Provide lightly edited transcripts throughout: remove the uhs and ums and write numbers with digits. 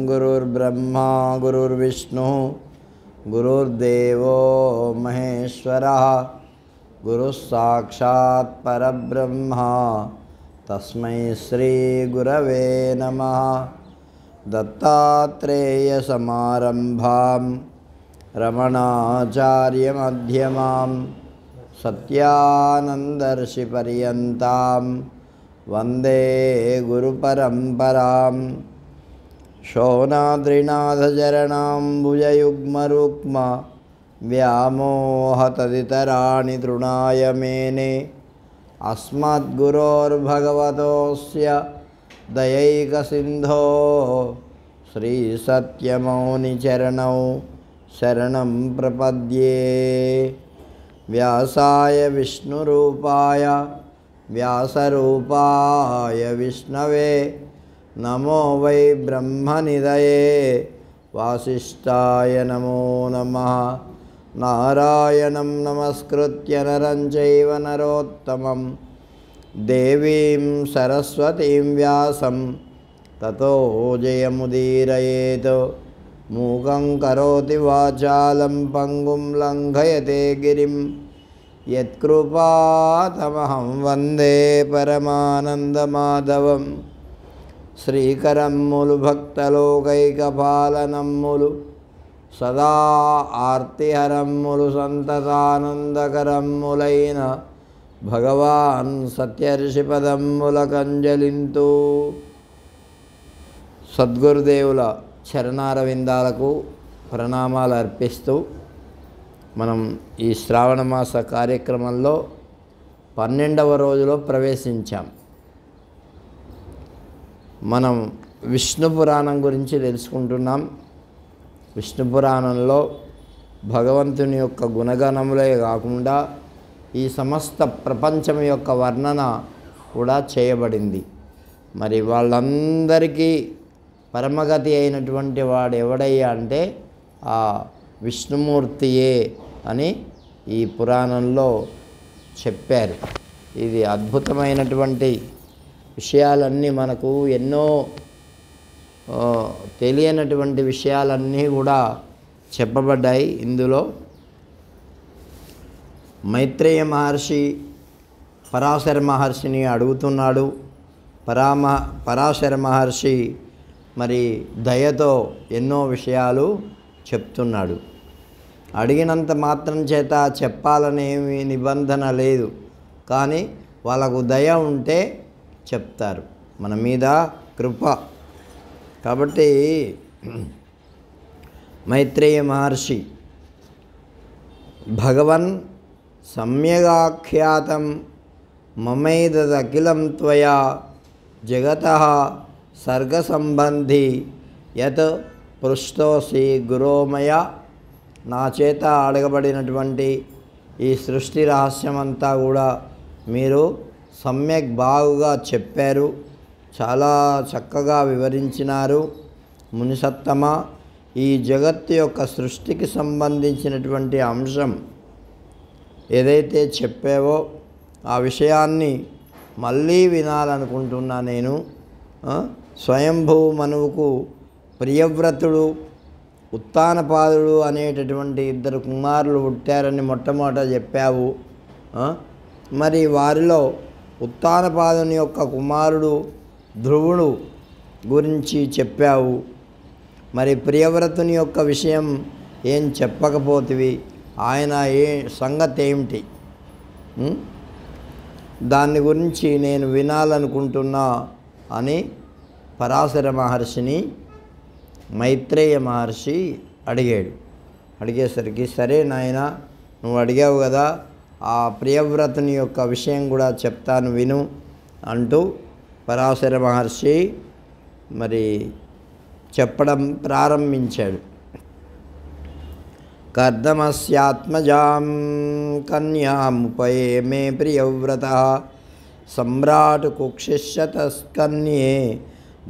गुरुर्ब्रह्मा गुरुर्विष्णु गुरुर्देवो महेश्वरः गुरुस्साक्षात् परब्रह्मा तस्मै श्री गुरवे नमः। दत्तात्रेयसमारम्भां रमणाचार्यमध्यमां सत्यानन्दर्षिपर्यन्तां वन्दे गुरुपरम्परां। शौनाद्रिनाथचरणाम्बुजयुग्मरुक्म व्यामोहतदितराणि तृणाय मेने। अस्मद्गुरोर्भगवतोऽस्य दयैकसिन्धो श्रीसत्यमौनिचरणौ शरणं प्रपद्ये। व्यासाय विष्णुरूपाय व्यासरूपाय विष्णवे नमो वै ब्रह्मनिधये वासिष्ठाय नमो नमः। नारायणं नमस्कृत्य नरं चैव नरोत्तमं देवीं सरस्वतीं व्यासं ततो जयमुदीरयेत्। मूकं करोति वाचालं पङ्गुं लङ्घयते गिरिं यत्कृपातमहं वन्दे परमानन्दमाधवम्। श्रीकरम्मुलु भक्तलोकैकपालनम्मुलु सदा आर्तिहरम्मुलु संततानन्दकरम्मुलैन भगवान् सत्यर्षिपदम्मुलకంజలింతు। సద్గురుదేవుల చరణారవిందాలకు ప్రణామాలు అర్పిస్తూ మనం ఈ శ్రావణమాస కార్యక్రమంలో 12వ రోజులో ప్రవేశించాం. మనం విష్ణు పురాణం గురించి తెలుసుకుంటున్నాం. విష్ణు పురాణంలో భగవంతుని యొక్క గుణగణములే కాకుండా ఈ సమస్త ప్రపంచం యొక్క వర్ణన కూడా చేయబడింది. మరి వాళ్ళందరికీ పరమగతి అయినటువంటి వాడు ఎవడయ్యా అంటే ఆ విష్ణుమూర్తియే అని ఈ పురాణంలో చెప్పారు. ఇది అద్భుతమైనటువంటి విషయాలన్నీ మనకు ఎన్నో తెలియనటువంటి విషయాలన్నీ కూడా చెప్పబడ్డాయి ఇందులో. మైత్రేయ మహర్షి పరాశర మహర్షిని అడుగుతున్నాడు. పరాశర మహర్షి మరి దయతో ఎన్నో విషయాలు చెప్తున్నాడు. అడిగినంత మాత్రం చేత చెప్పాలనేమి నిబంధన లేదు, కానీ వాళ్ళకు దయ ఉంటే చెప్తారు, మన మీద కృప. కాబట్టి మైత్రేయ మహర్షి భగవన్ సమ్యగాఖ్యాతం మమైదదఖిలం త్వయా జగతః సర్గసంబంధి యత్ పృష్టోసి గురోమయ. నా చేత అడగబడినటువంటి ఈ సృష్టి రహస్యమంతా కూడా మీరు సమ్యక్ బాగుగా చెప్పారు, చాలా చక్కగా వివరించినారు మునిసత్తమ. ఈ జగత్తు యొక్క సృష్టికి సంబంధించినటువంటి అంశం ఏదైతే చెప్పావో ఆ విషయాన్ని మళ్ళీ వినాలనుకుంటున్నా నేను. స్వయంభూ మనువుకు ప్రియవ్రతుడు ఉత్తానపాదుడు అనేటటువంటి 2 కుమారులు పుట్టారని మొట్టమొదట చెప్పావు. మరి వారిలో ఉత్తానపాదుని యొక్క కుమారుడు ధ్రువుడు గురించి చెప్పావు. మరి ప్రియవ్రతుని యొక్క విషయం ఏం చెప్పకపోతివి, ఆయన సంగతి ఏమిటి? దాని గురించి నేను వినాలనుకుంటున్నా అని పరాశర మహర్షిని మైత్రేయ మహర్షి అడిగాడు. అడిగేసరికి సరే నాయన, నువ్వు అడిగావు కదా, ఆ ప్రియవ్రతుని యొక్క విషయం కూడా చెప్తాను విను అంటూ పరాశర మహర్షి మరి చెప్పడం ప్రారంభించాడు. కర్దమస్యాత్మజాం కన్యాముపయేమే ప్రియవ్రతః సమ్రాట్ కుక్షిష్యతస్కన్యే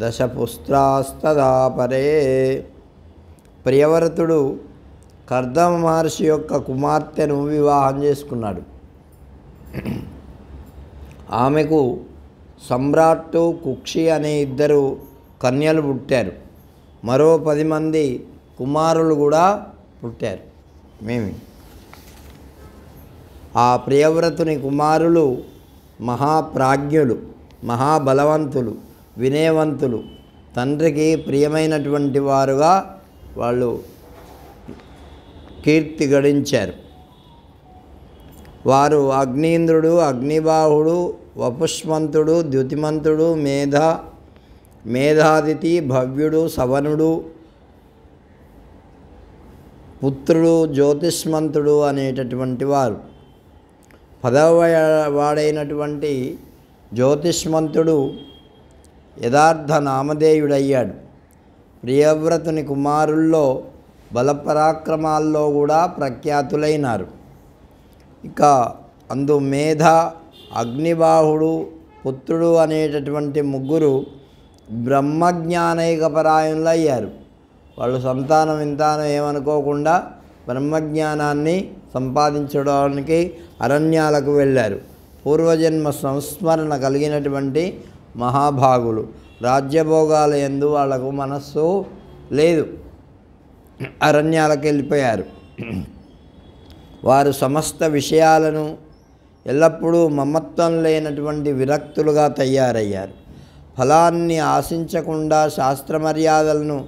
దశపుత్రాస్తదా పరే. ప్రియవ్రతుడు కర్దమ మహర్షి యొక్క కుమార్తెను వివాహం చేసుకున్నాడు. ఆమెకు సమ్రాట్టు కుక్షి అనే ఇద్దరు కన్యలు పుట్టారు. మరో 10 మంది కుమారులు కూడా పుట్టారు. ఆ ప్రియవ్రతుని కుమారులు మహాప్రాజ్ఞులు, మహాబలవంతులు, వినయవంతులు, తండ్రికి ప్రియమైనటువంటి వారుగా వాళ్ళు కీర్తి గడించారు. వారు అగ్నీంద్రుడు, అగ్నిబాహుడు, వపుష్మంతుడు, ద్యుతిమంతుడు, మేధాదితి, భవ్యుడు, సవనుడు, పుత్రుడు, జ్యోతిష్మంతుడు అనేటటువంటి వారు. 10వ వాడైనటువంటి జ్యోతిష్మంతుడు యథార్థ నామధేయుడయ్యాడు. ప్రియవ్రతుని కుమారుల్లో బలపరాక్రమాల్లో కూడా ప్రఖ్యాతులైనారు. ఇక అందు మేధ, అగ్నిబాహుడు, పుత్రుడు అనేటటువంటి ముగ్గురు బ్రహ్మజ్ఞానైకపరాయణులయ్యారు. వాళ్ళు సంతానం ఇంతానం ఏమనుకోకుండా బ్రహ్మజ్ఞానాన్ని సంపాదించడానికి అరణ్యాలకు వెళ్ళారు. పూర్వజన్మ సంస్మరణ కలిగినటువంటి మహాభాగులు. రాజ్యభోగాల యందు వాళ్లకు మనస్సు లేదు, అరణ్యాలకు వెళ్ళిపోయారు. వారు సమస్త విషయాలను ఎల్లప్పుడూ మమత్వం లేనటువంటి విరక్తులుగా తయారయ్యారు. ఫలాన్ని ఆశించకుండా, శాస్త్రమర్యాదలను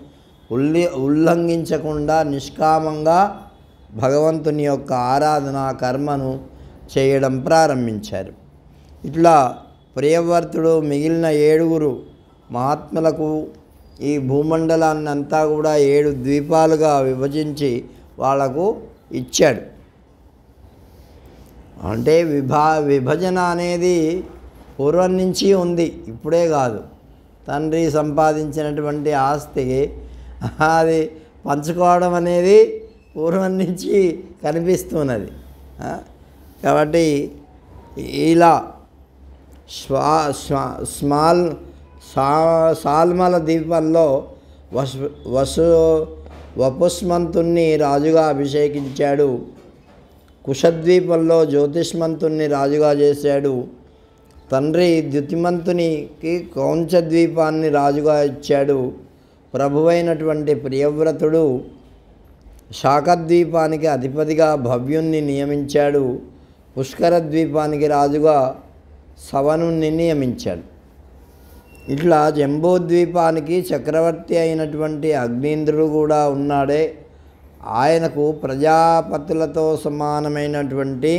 ఉల్లంఘించకుండా నిష్కామంగా భగవంతుని యొక్క ఆరాధన కర్మను చేయడం ప్రారంభించారు. ఇట్లా ప్రియవ్రతుడు మిగిలిన 7 మహాత్ములకు ఈ భూమండలాన్ని అంతా కూడా 7 ద్వీపాలుగా విభజించి వాళ్లకు ఇచ్చాడు. అంటే విభజన అనేది పూర్వం నుంచి ఉంది, ఇప్పుడే కాదు. తండ్రి సంపాదించినటువంటి ఆస్తి అది పంచుకోవడం అనేది పూర్వం నుంచి కనిపిస్తున్నది. కాబట్టి ఇలా సాల్మల ద్వీపంలో వపుష్మంతుణ్ణి రాజుగా అభిషేకించాడు. కుశద్వీపంలో జ్యోతిష్మంతుణ్ణి రాజుగా చేశాడు. తండ్రి ద్యుతిమంతునికి కౌంచద్వీపాన్ని రాజుగా ఇచ్చాడు. ప్రభువైనటువంటి ప్రియవ్రతుడు శాకద్వీపానికి అధిపతిగా భవ్యుణ్ణి నియమించాడు. పుష్కర ద్వీపానికి రాజుగా సవనుణ్ణి నియమించాడు. ఇట్లా జంబూద్వీపానికి చక్రవర్తి అయినటువంటి అగ్నీంద్రుడు కూడా ఉన్నాడే. ఆయనకు ప్రజాపతులతో సమానమైనటువంటి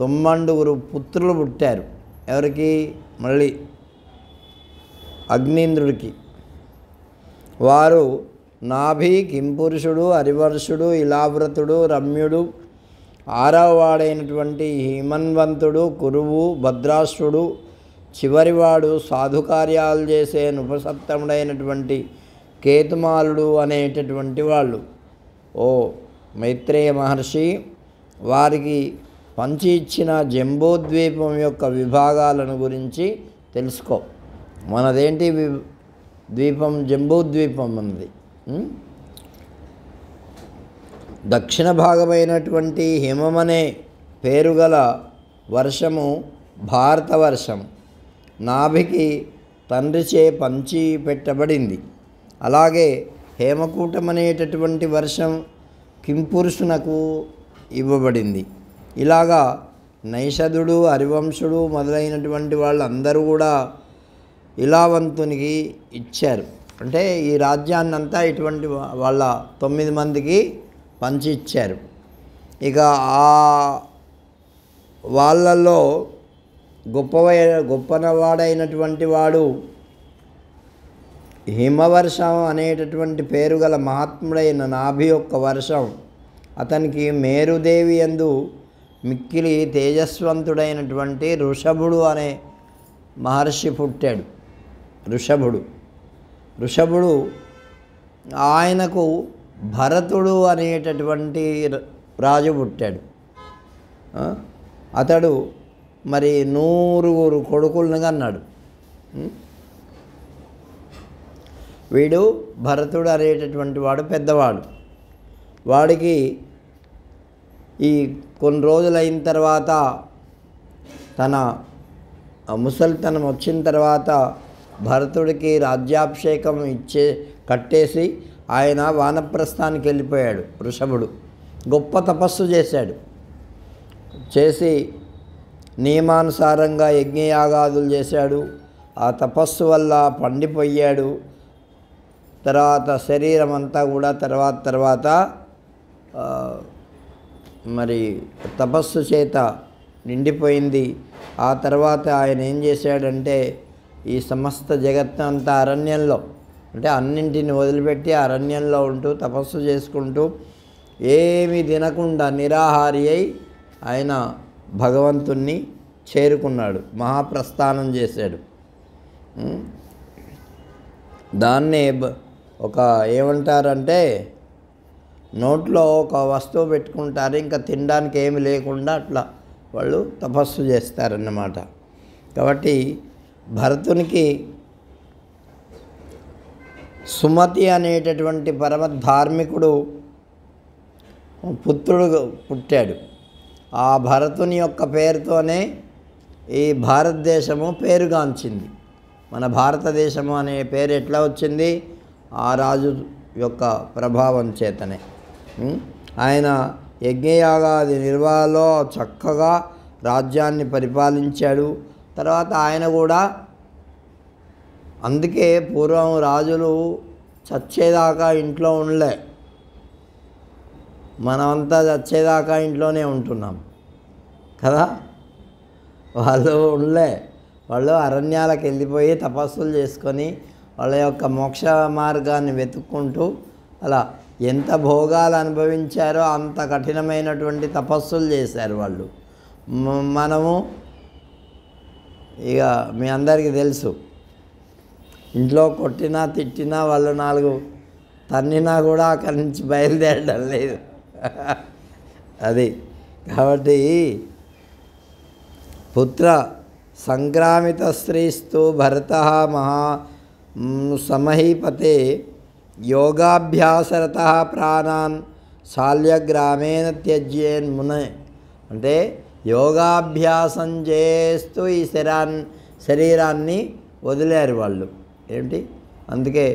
9 పుత్రులు పుట్టారు. ఎవరికి? మళ్ళీ అగ్నీంద్రుడికి. వారు నాభి, కింపురుషుడు, హరివర్షుడు, ఇలావ్రతుడు, రమ్యుడు, 6వ వాడైనటువంటి హిమన్వంతుడు, కురువు, భద్రాశ్వుడు, చివరివాడు సాధుకార్యాలు చేసే ఉపసప్తముడైనటువంటి కేతుమాలుడు అనేటటువంటి వాళ్ళు. ఓ మైత్రేయ మహర్షి, వారికి పంచి ఇచ్చిన జంబూద్వీపం యొక్క విభాగాలను గురించి తెలుసుకో. మనదేంటి ద్వీపం? జంబూద్వీపం ఉంది. దక్షిణ భాగమైనటువంటి హిమమనే పేరుగల వర్షము భారతవర్షం. నాభికి తండ్రిచే పంచి పెట్టబడింది. అలాగే హేమకూటం అనేటటువంటి వర్షం కింపురుషునకు ఇవ్వబడింది. ఇలాగా నైషధుడు, హరివంశుడు మొదలైనటువంటి వాళ్ళందరూ కూడా ఇలావంతునికి ఇచ్చారు. అంటే ఈ రాజ్యాన్ని అంతా ఇటువంటి వాళ్ళ 9 మందికి పంచి ఇచ్చారు. ఇక ఆ వాళ్ళల్లో గొప్పనవాడైనటువంటి వాడు హిమవర్షం అనేటటువంటి పేరు గల మహాత్ముడైన నాభి యొక్క వర్షం. అతనికి మేరుదేవి యందు మిక్కిలి తేజస్వంతుడైనటువంటి ఋషభుడు అనే మహర్షి పుట్టాడు. ఋషభుడు ఆయనకు భరతుడు అనేటటువంటి రాజు పుట్టాడు. అతడు మరి 100 కొడుకులను కన్నాడు. వీడు భరతుడు అనేటటువంటి వాడు పెద్దవాడు. వాడికి ఈ కొన్ని రోజులైన తర్వాత తన ముసలితనం వచ్చిన తర్వాత భరతుడికి రాజ్యాభిషేకం కట్టేసి ఆయన వానప్రస్థానికి వెళ్ళిపోయాడు. వృషభుడు గొప్ప తపస్సు చేసి నియమానుసారంగా యజ్ఞయాగాదులు చేశాడు. ఆ తపస్సు వల్ల పండిపోయాడు. తర్వాత శరీరం అంతా కూడా తర్వాత మరి తపస్సు చేత నిండిపోయింది. ఆ తర్వాత ఆయన ఏం చేశాడంటే ఈ సమస్త జగత్తంతా అరణ్యంలో, అంటే అన్నింటిని వదిలిపెట్టి అరణ్యంలో ఉంటూ తపస్సు చేసుకుంటూ ఏమీ తినకుండా నిరాహారి అయి ఆయన భగవంతుణ్ణి చేరుకున్నాడు. మహాప్రస్థానం చేశాడు. దాన్నే ఒక ఏమంటారంటే నోట్లో ఒక వస్తువు పెట్టుకుంటారు, ఇంకా తినడానికి ఏమి లేకుండా అట్లా వాళ్ళు తపస్సు చేస్తారన్నమాట. కాబట్టి భరతునికి సుమతి అనేటటువంటి పరమ ధార్మికుడు పుత్రుడు పుట్టాడు. ఆ భరతుని యొక్క పేరుతోనే ఈ భారతదేశము పేరుగాంచింది. మన భారతదేశము అనే పేరు ఎట్లా వచ్చింది? ఆ రాజు యొక్క ప్రభావం చేతనే. ఆయన యజ్ఞయాగాది నిర్వహణలో చక్కగా రాజ్యాన్ని పరిపాలించాడు. తర్వాత ఆయన కూడా, అందుకే పూర్వం రాజులు చచ్చేదాకా ఇంట్లో ఉండలే. మనమంతా చచ్చేదాకా ఇంట్లోనే ఉంటున్నాం కదా. వాళ్ళు ఉండలే. వాళ్ళు అరణ్యాలకు వెళ్ళిపోయి తపస్సులు చేసుకొని వాళ్ళ యొక్క మోక్ష మార్గాన్ని వెతుక్కుంటూ అలా ఎంత భోగాలు అనుభవించారో అంత కఠినమైనటువంటి తపస్సులు చేశారు వాళ్ళు. మనము ఇక మీ అందరికీ తెలుసు, ఇంట్లో కొట్టినా తిట్టినా వాళ్ళు 4 తన్నినా కూడా అక్కడి నుంచి బయలుదేరడం లేదు. అది కాబట్టి పుత్ర సంక్రామిత స్త్రీస్తు భరత మహా సమహీపతే యోగాభ్యాసరత ప్రాణాన్ శాల్యగ్రామేణ త్యజ్యేన్ మునే. అంటే యోగాభ్యాసం చేస్తూ ఈ శరీరాన్ని వదిలేరు వాళ్ళు. ఏంటి? అందుకే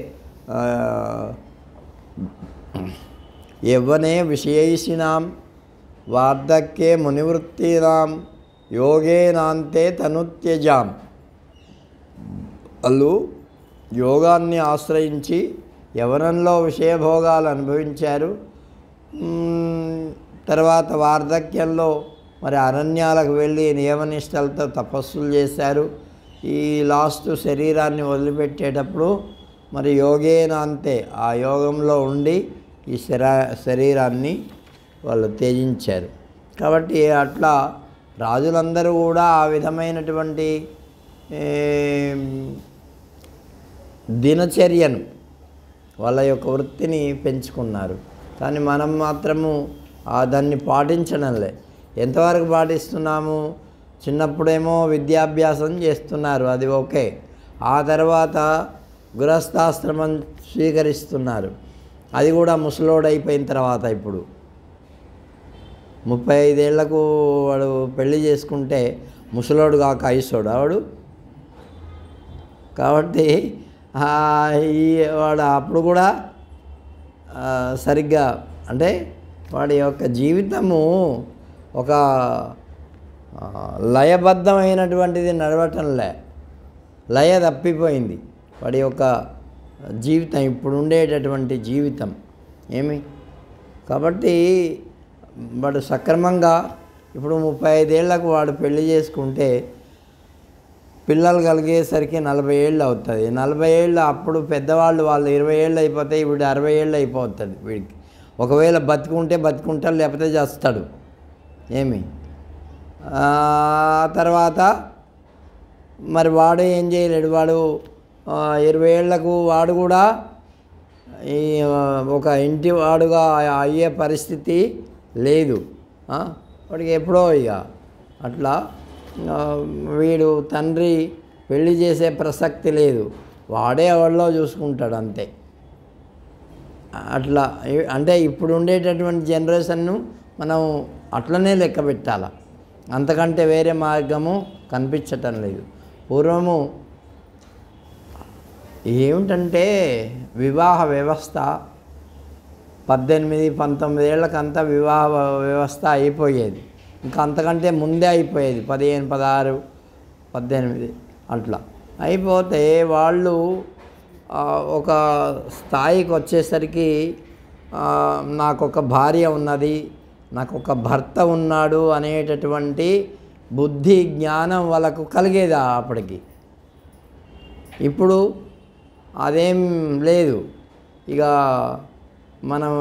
యవ్వనే విషయైషిణాం వార్ధక్యే మునివృత్తీనాం యోగేనాంతే తనుత్యజాం. వాళ్ళు యోగాన్ని ఆశ్రయించి యవనంలో విషయభోగాలు అనుభవించారు. తర్వాత వార్ధక్యంలో మరి అరణ్యాలకు వెళ్ళి నియమనిష్టలతో తపస్సులు చేశారు. ఈ లాస్ట్ శరీరాన్ని వదిలిపెట్టేటప్పుడు మరి యోగేనాంతే, ఆ యోగంలో ఉండి ఈ శరీరాన్ని వాళ్ళు త్యజించారు. కాబట్టి అట్లా రాజులందరూ కూడా ఆ విధమైనటువంటి దినచర్యను, వాళ్ళ యొక్క వృత్తిని పెంచుకున్నారు. కానీ మనం మాత్రము దాన్ని పాటించడంలే. ఎంతవరకు పాటిస్తున్నాము? చిన్నప్పుడేమో విద్యాభ్యాసం చేస్తున్నారు, అది ఓకే. ఆ తర్వాత గృహస్థాశ్రమం స్వీకరిస్తున్నారు, అది కూడా ముసలోడైపోయిన తర్వాత. ఇప్పుడు 35 ఏళ్లకు వాడు పెళ్లి చేసుకుంటే ముసలోడు కాక ఐసోడు వాడు. కాబట్టి వాడు అప్పుడు కూడా సరిగ్గా, అంటే వాడి యొక్క జీవితము ఒక లయబద్ధమైనటువంటిది నడవటంలే, లయ తప్పిపోయింది వాడి యొక్క జీవితం, ఇప్పుడు ఉండేటటువంటి జీవితం ఏమి. కాబట్టి వాడు సక్రమంగా ఇప్పుడు 35 ఏళ్లకు వాడు పెళ్లి చేసుకుంటే పిల్లలు కలిగేసరికి 40 ఏళ్ళు అవుతుంది. 40 ఏళ్ళు అప్పుడు పెద్దవాళ్ళు వాళ్ళు 20 ఏళ్ళు అయిపోతాయి, వీడు 60 ఏళ్ళు అయిపోతుంది వీడికి. ఒకవేళ బతుకుంటాడు, లేకపోతే చేస్తాడు ఏమి. తర్వాత మరి వాడు ఏం చేయలేడు. వాడు 20 ఏళ్లకు వాడు కూడా ఈ ఒక ఇంటి వాడుగా అయ్యే పరిస్థితి లేదు. వాడికి ఎప్పుడో ఇక అట్లా వీడు తండ్రి పెళ్లి చేసే ప్రసక్తి లేదు, వాడే ఎవరిలో చూసుకుంటాడు అంతే. అట్లా అంటే ఇప్పుడు ఉండేటటువంటి జనరేషన్ను మనం అట్లనే లెక్క పెట్టాలి, అంతకంటే వేరే మార్గము కనిపించటం లేదు. పూర్వము ఏమిటంటే వివాహ వ్యవస్థ 18-19 ఏళ్ళకంతా వివాహ వ్యవస్థ అయిపోయేది, ఇంకా అంతకంటే ముందే అయిపోయేది, 15, 16, 18 అట్లా అయిపోతే వాళ్ళు ఒక స్థాయికి వచ్చేసరికి నాకొక భార్య ఉన్నది, నాకొక భర్త ఉన్నాడు అనేటటువంటి బుద్ధి జ్ఞానం వాళ్ళకు కలిగేది అప్పటికి. ఇప్పుడు అదేం లేదు. ఇక మనం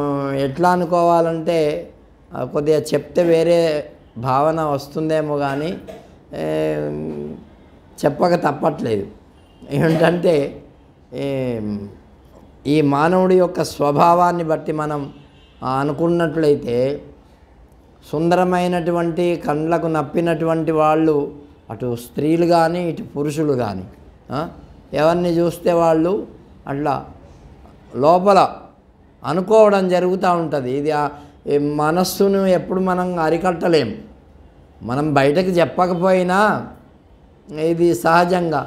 ఎట్లా అనుకోవాలంటే కొద్దిగా చెప్తే వేరే భావన వస్తుందేమో కానీ చెప్పక తప్పట్లేదు. ఏంటంటే ఈ మానవుడి యొక్క స్వభావాన్ని బట్టి మనం అనుకున్నట్లయితే సుందరమైనటువంటి కళ్ళకు నప్పినటువంటి వాళ్ళు అటు స్త్రీలు కానీ ఇటు పురుషులు కానీ ఎవరిని చూస్తే వాళ్ళు అట్లా లోపల అనుకోవడం జరుగుతూ ఉంటుంది. ఇది మనస్సును ఎప్పుడు మనం అరికట్టలేం. మనం బయటకు చెప్పకపోయినా ఇది సహజంగా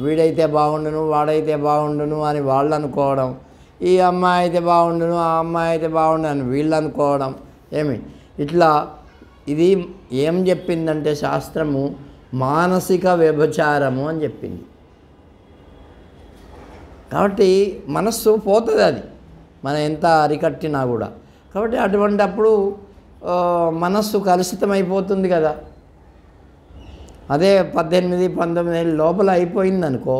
వీడైతే బాగుండును, వాడైతే బాగుండును అని వాళ్ళు అనుకోవడం, ఈ అమ్మాయి అయితే బాగుండును, ఆ అమ్మాయి అయితే బాగుండు అని వీళ్ళు అనుకోవడం. ఇట్లా ఇది ఏం చెప్పిందంటే శాస్త్రము మానసిక వ్యభిచారము అని చెప్పింది. కాబట్టి మనస్సు పోతుంది, అది మనం ఎంత అరికట్టినా కూడా. కాబట్టి అటువంటప్పుడు మనస్సు కలుషితమైపోతుంది కదా. అదే 18-19 ఏళ్ళ లోపల అయిపోయిందనుకో,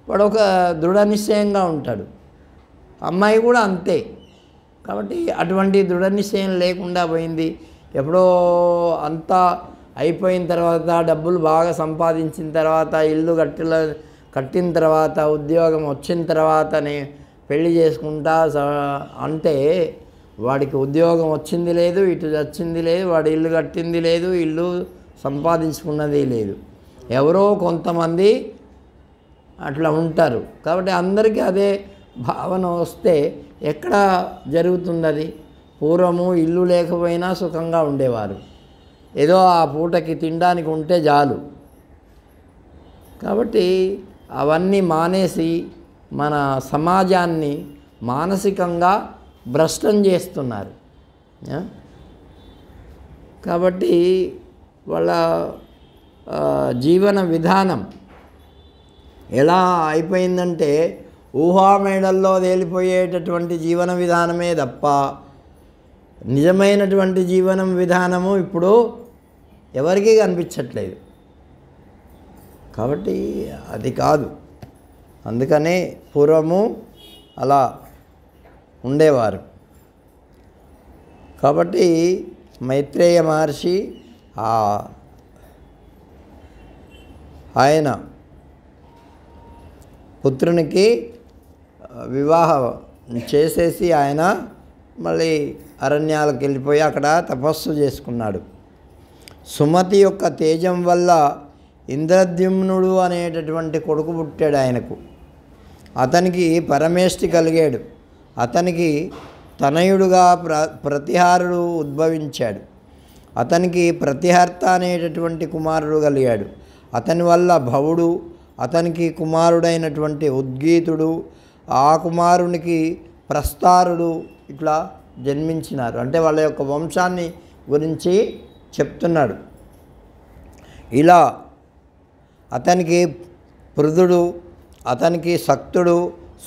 వాడు ఒక దృఢ నిశ్చయంగా ఉంటాడు, అమ్మాయి కూడా అంతే. కాబట్టి అటువంటి దృఢ నిశ్చయం లేకుండా పోయింది. ఎప్పుడో అంతా అయిపోయిన తర్వాత, డబ్బులు బాగా సంపాదించిన తర్వాత, ఇల్లు కట్టిన తర్వాత, ఉద్యోగం వచ్చిన తర్వాతనే పెళ్లి చేసుకుంటా అంటే వాడికి ఉద్యోగం వచ్చింది లేదు, ఇటు వచ్చింది లేదు, వాడు ఇల్లు కట్టింది లేదు, ఇల్లు సంపాదించుకున్నది లేదు. ఎవరో కొంతమంది అట్లా ఉంటారు. కాబట్టి అందరికీ అదే భావన వస్తే ఎక్కడ జరుగుతుంది అది? పూర్వము ఇల్లు లేకపోయినా సుఖంగా ఉండేవారు, ఏదో ఆ పూటకి తినడానికి ఉంటే చాలు. కాబట్టి అవన్నీ మానేసి మన సమాజాన్ని మానసికంగా భ్రష్టం చేస్తున్నారు. కాబట్టి వాళ్ళ జీవన విధానం ఎలా అయిపోయిందంటే ఊహామేడల్లో తేలిపోయేటటువంటి జీవన విధానమే తప్ప నిజమైనటువంటి జీవనం విధానము ఇప్పుడు ఎవరికీ కనిపించట్లేదు. కాబట్టి అది కాదు. అందుకనే పూర్వము అలా ఉండేవారు. కాబట్టి మైత్రేయ మహర్షి ఆయన పుత్రునికి వివాహం చేసేసి ఆయన మళ్ళీ అరణ్యాలకు వెళ్ళిపోయి అక్కడ తపస్సు చేసుకున్నాడు. సుమతి యొక్క తేజం వల్ల ఇంద్రద్యుమ్నుడు అనేటటువంటి కొడుకు పుట్టాడు ఆయనకు. అతనికి పరమేష్టి కలిగాడు. అతనికి తనయుడుగా ప్రతిహారుడు ఉద్భవించాడు. అతనికి ప్రతిహర్త అనేటటువంటి కుమారుడు కలిగాడు. అతని వల్ల భవుడు, అతనికి కుమారుడైనటువంటి ఉద్గీతుడు, ఆ కుమారునికి ప్రస్తారుడు ఇట్లా జన్మించినారు. అంటే వాళ్ళ యొక్క వంశాన్ని గురించి చెప్తున్నాడు. ఇలా అతనికి పృథుడు, అతనికి శక్తుడు,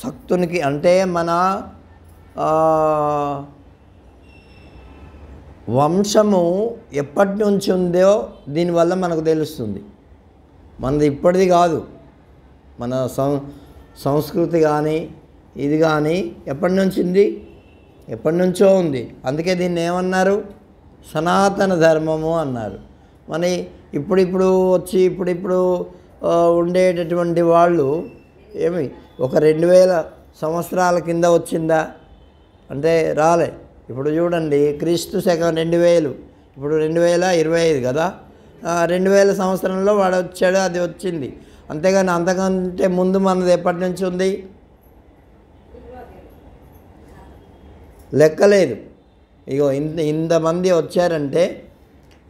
శక్తునికి అంటే మన వంశము ఎప్పటి నుంచి ఉందో దీనివల్ల మనకు తెలుస్తుంది. మనది ఇప్పటిది కాదు. మన సంస్కృతి కానీ ఇది కానీ ఎప్పటి నుంచి ఉంది? ఎప్పటి నుంచో ఉంది. అందుకే దీన్ని ఏమన్నారు? సనాతన ధర్మము అన్నారు. మరి ఇప్పుడిప్పుడు వచ్చి ఇప్పుడిప్పుడు ఉండేటటువంటి వాళ్ళు ఒక 2000 సంవత్సరాల కింద వచ్చిందా అంటే రాలే. ఇప్పుడు చూడండి, క్రీస్తు శకం 2000, ఇప్పుడు 2025 కదా. 2000 సంవత్సరంలో వాడు వచ్చాడు, అది వచ్చింది. అంతేగాని అంతకంటే ముందు మనది ఎప్పటి నుంచి ఉంది లెక్కలేదు. ఇగో ఇంతమంది వచ్చారంటే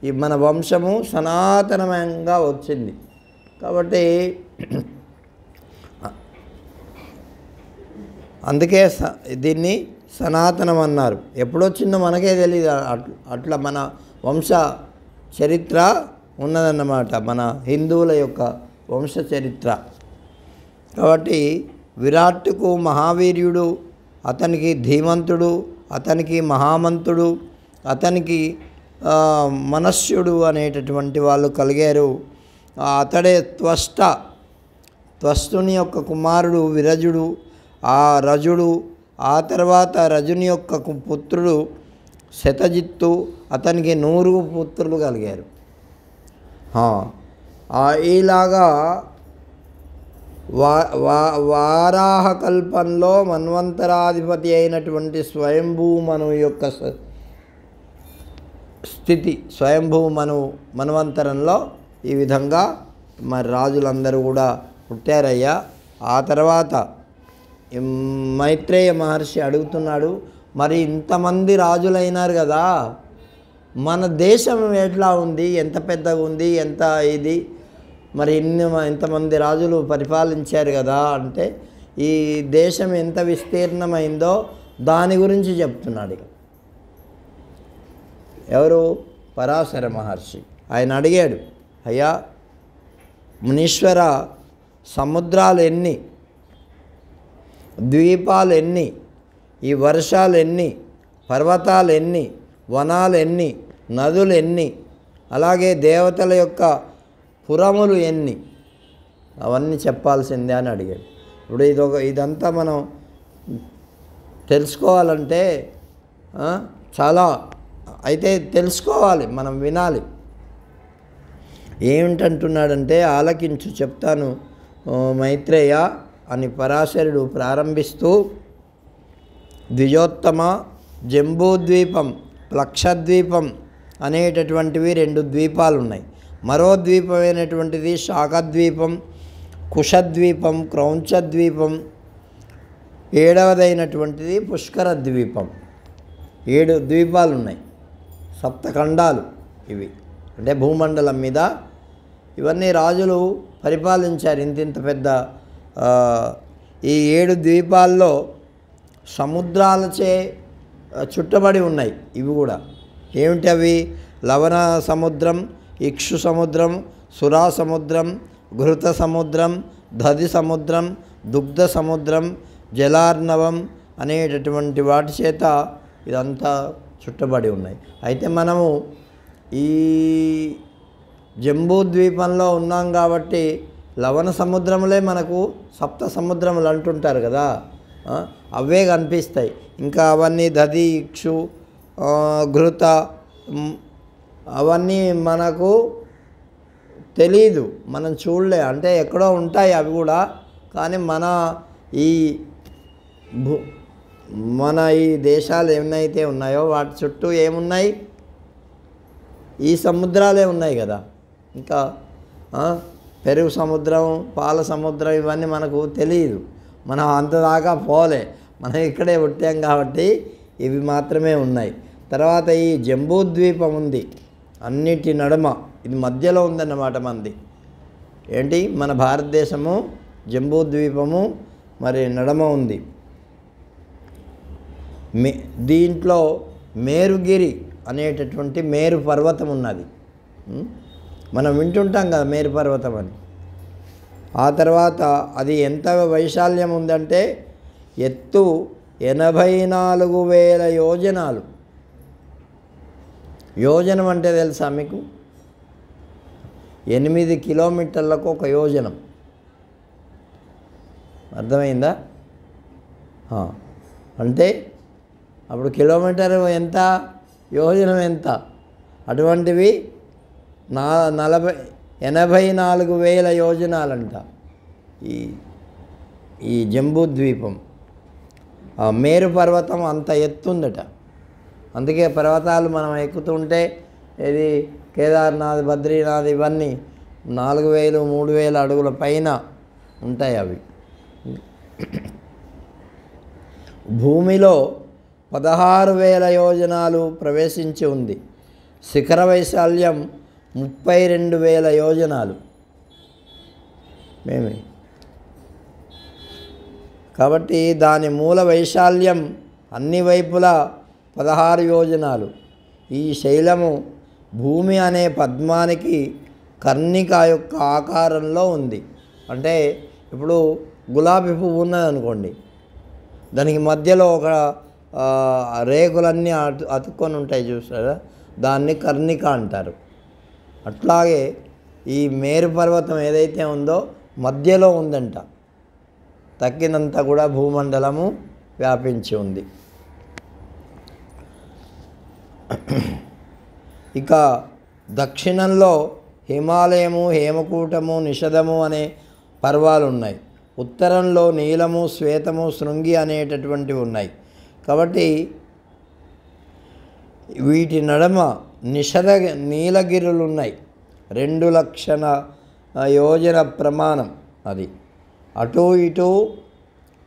ఈ మన వంశము సనాతనంగా వచ్చింది. కాబట్టి అందుకే దీన్ని సనాతనం అన్నారు. ఎప్పుడొచ్చిందో మనకే తెలియదు. అట్లా మన వంశ చరిత్ర ఉన్నదన్నమాట, మన హిందువుల యొక్క వంశ చరిత్ర. కాబట్టి విరాట్కు మహావీర్యుడు, అతనికి ధీమంతుడు, అతనికి మహామంతుడు, అతనికి మనస్యుడు అనేటటువంటి వాళ్ళు కలిగారు. అతడే త్వష్టుని యొక్క కుమారుడు విరజుడు, ఆ రజుడు, ఆ తర్వాత రజుని యొక్క పుత్రుడు శతజిత్తు, అతనికి 100 పుత్రులు కలిగారు. ఇలాగా వారాహకల్పంలో మన్వంతరాధిపతి అయినటువంటి స్వయంభూ మనువు యొక్క స్థితి, స్వయంభూ మన్వంతరంలో ఈ విధంగా మరి రాజులందరూ కూడా పుట్టారయ్యా. ఆ తర్వాత మైత్రేయ మహర్షి అడుగుతున్నాడు, మరి ఇంతమంది రాజులైనారు కదా, మన దేశం ఎట్లా ఉంది, ఎంత పెద్దగా ఉంది, ఎంత ఇది, మరి ఇంతమంది రాజులు పరిపాలించారు కదా అంటే ఈ దేశం ఎంత విస్తీర్ణమైందో దాని గురించి చెప్తున్నాడు. ఎవరు? పరాశర మహర్షి. ఆయన అడిగాడు, అయ్యా మునీశ్వర, సముద్రాలు ఎన్ని, ద్వీపాలు ఎన్ని, ఈ వర్షాలు ఎన్ని, పర్వతాలు ఎన్ని, వనాలు ఎన్ని, నదులు ఎన్ని, అలాగే దేవతల యొక్క పురములు ఎన్ని, అవన్నీ చెప్పాల్సిందే అని అడిగాడు. ఇప్పుడు ఇదంతా మనం తెలుసుకోవాలంటే చాలా అయితే తెలుసుకోవాలి, మనం వినాలి. ఏమిటంటున్నాడంటే ఆలకించు చెప్తాను మైత్రేయ అని పరాశరుడు ప్రారంభిస్తూ, ద్విజోత్తమ, జంబూద్వీపం, ప్లక్షద్వీపం అనేటటువంటివి 2 ద్వీపాలు ఉన్నాయి. మరో ద్వీపమైనటువంటిది శాఖద్వీపం, కుశద్వీపం, క్రౌంచద్వీపం, 7వదైనటువంటిది పుష్కర ద్వీపం. 7 ద్వీపాలు ఉన్నాయి, సప్తఖండాలు ఇవి. అంటే భూమండలం మీద ఇవన్నీ రాజులు పరిపాలించారు. ఇంత పెద్ద ఈ 7 ద్వీపాల్లో సముద్రాలచే చుట్టబడి ఉన్నాయి. ఇవి కూడా ఏమిటి అవి? లవణ సముద్రం, ఇక్షు సముద్రం, సురా సముద్రం, ఘృత సముద్రం, దధి సముద్రం, దుగ్ధ సముద్రం, జలార్ణవం అనేటటువంటి వాటి చేత ఇదంతా చుట్టబడి ఉన్నాయి. అయితే మనము ఈ జంబూద్వీపంలో ఉన్నాం కాబట్టి లవణ సముద్రములే మనకు సప్త సముద్రములు అంటుంటారు కదా, అవే కనిపిస్తాయి. ఇంకా అవన్నీ దధి, ఇక్షు, ఘృత అవన్నీ మనకు తెలీదు, మనం చూడలే. అంటే ఎక్కడో ఉంటాయి అవి కూడా, కానీ మన ఈ దేశాలు ఏమైతే ఉన్నాయో వాటి చుట్టూ ఏమున్నాయి? ఈ సముద్రాలే ఉన్నాయి కదా. ఇంకా పెరుగు సముద్రం, పాల సముద్రం ఇవన్నీ మనకు తెలియదు, మనం అంతదాకా పోలే, మనం ఇక్కడే పుట్టాం కాబట్టి ఇవి మాత్రమే ఉన్నాయి. తర్వాత ఈ జంబూద్వీపం ఉంది, అన్నిటి నడుమ, ఇది మధ్యలో ఉందన్నమాట మనది. ఏంటి? మన భారతదేశము జంబూద్వీపము మరి నడుమ ఉంది. దీంట్లో మేరుగిరి అనేటటువంటి మేరు పర్వతం ఉన్నది. మనం వింటుంటాం కదా మేరు పర్వతం అని. ఆ తర్వాత అది ఎంత వైశాల్యం ఉందంటే ఎత్తు 84,000 యోజనాలు. యోజనం అంటే తెలుసా మీకు? 8 కిలోమీటర్లకు ఒక యోజనం. అర్థమైందా? అంటే అప్పుడు కిలోమీటర్ ఎంత, యోజనం ఎంత? అటువంటివి 84,000 యోజనాలంట ఈ జంబూద్వీపం. మేరు పర్వతం అంత ఎత్తుందట. అందుకే పర్వతాలు మనం ఎక్కుతుంటే ఇది కేదార్నాథ్, బద్రీనాథ్ ఇవన్నీ 4000 3000 అడుగుల పైన ఉంటాయి అవి. భూమిలో 16,000 యోజనాలు ప్రవేశించి ఉంది. శిఖర వైశాల్యం 32,000 యోజనాలు. కాబట్టి దాని మూల వైశాల్యం అన్ని వైపులా 16 యోజనాలు. ఈ శైలము భూమి అనే పద్మానికి కర్ణిక యొక్క ఆకారంలో ఉంది. అంటే ఇప్పుడు గులాబీ పువ్వు ఉన్నదనుకోండి, దానికి మధ్యలో ఒక రేకులన్నీ అతుక్కొని ఉంటాయి చూసారా, దాన్ని కర్ణిక అంటారు. అట్లాగే ఈ మేరు పర్వతం ఏదైతే ఉందో మధ్యలో ఉందంట. తక్కినంతా కూడా భూమండలము వ్యాపించి ఉంది. ఇక దక్షిణంలో హిమాలయము, హేమకూటము, నిషదము అనే పర్వాలు ఉన్నాయి. ఉత్తరంలో నీలము, శ్వేతము, శృంగి అనేటటువంటివి ఉన్నాయి. కాబట్టి వీటి నడుమ నీలగిరులు ఉన్నాయి. 2,00,000 యోజన ప్రమాణం అది. అటు ఇటు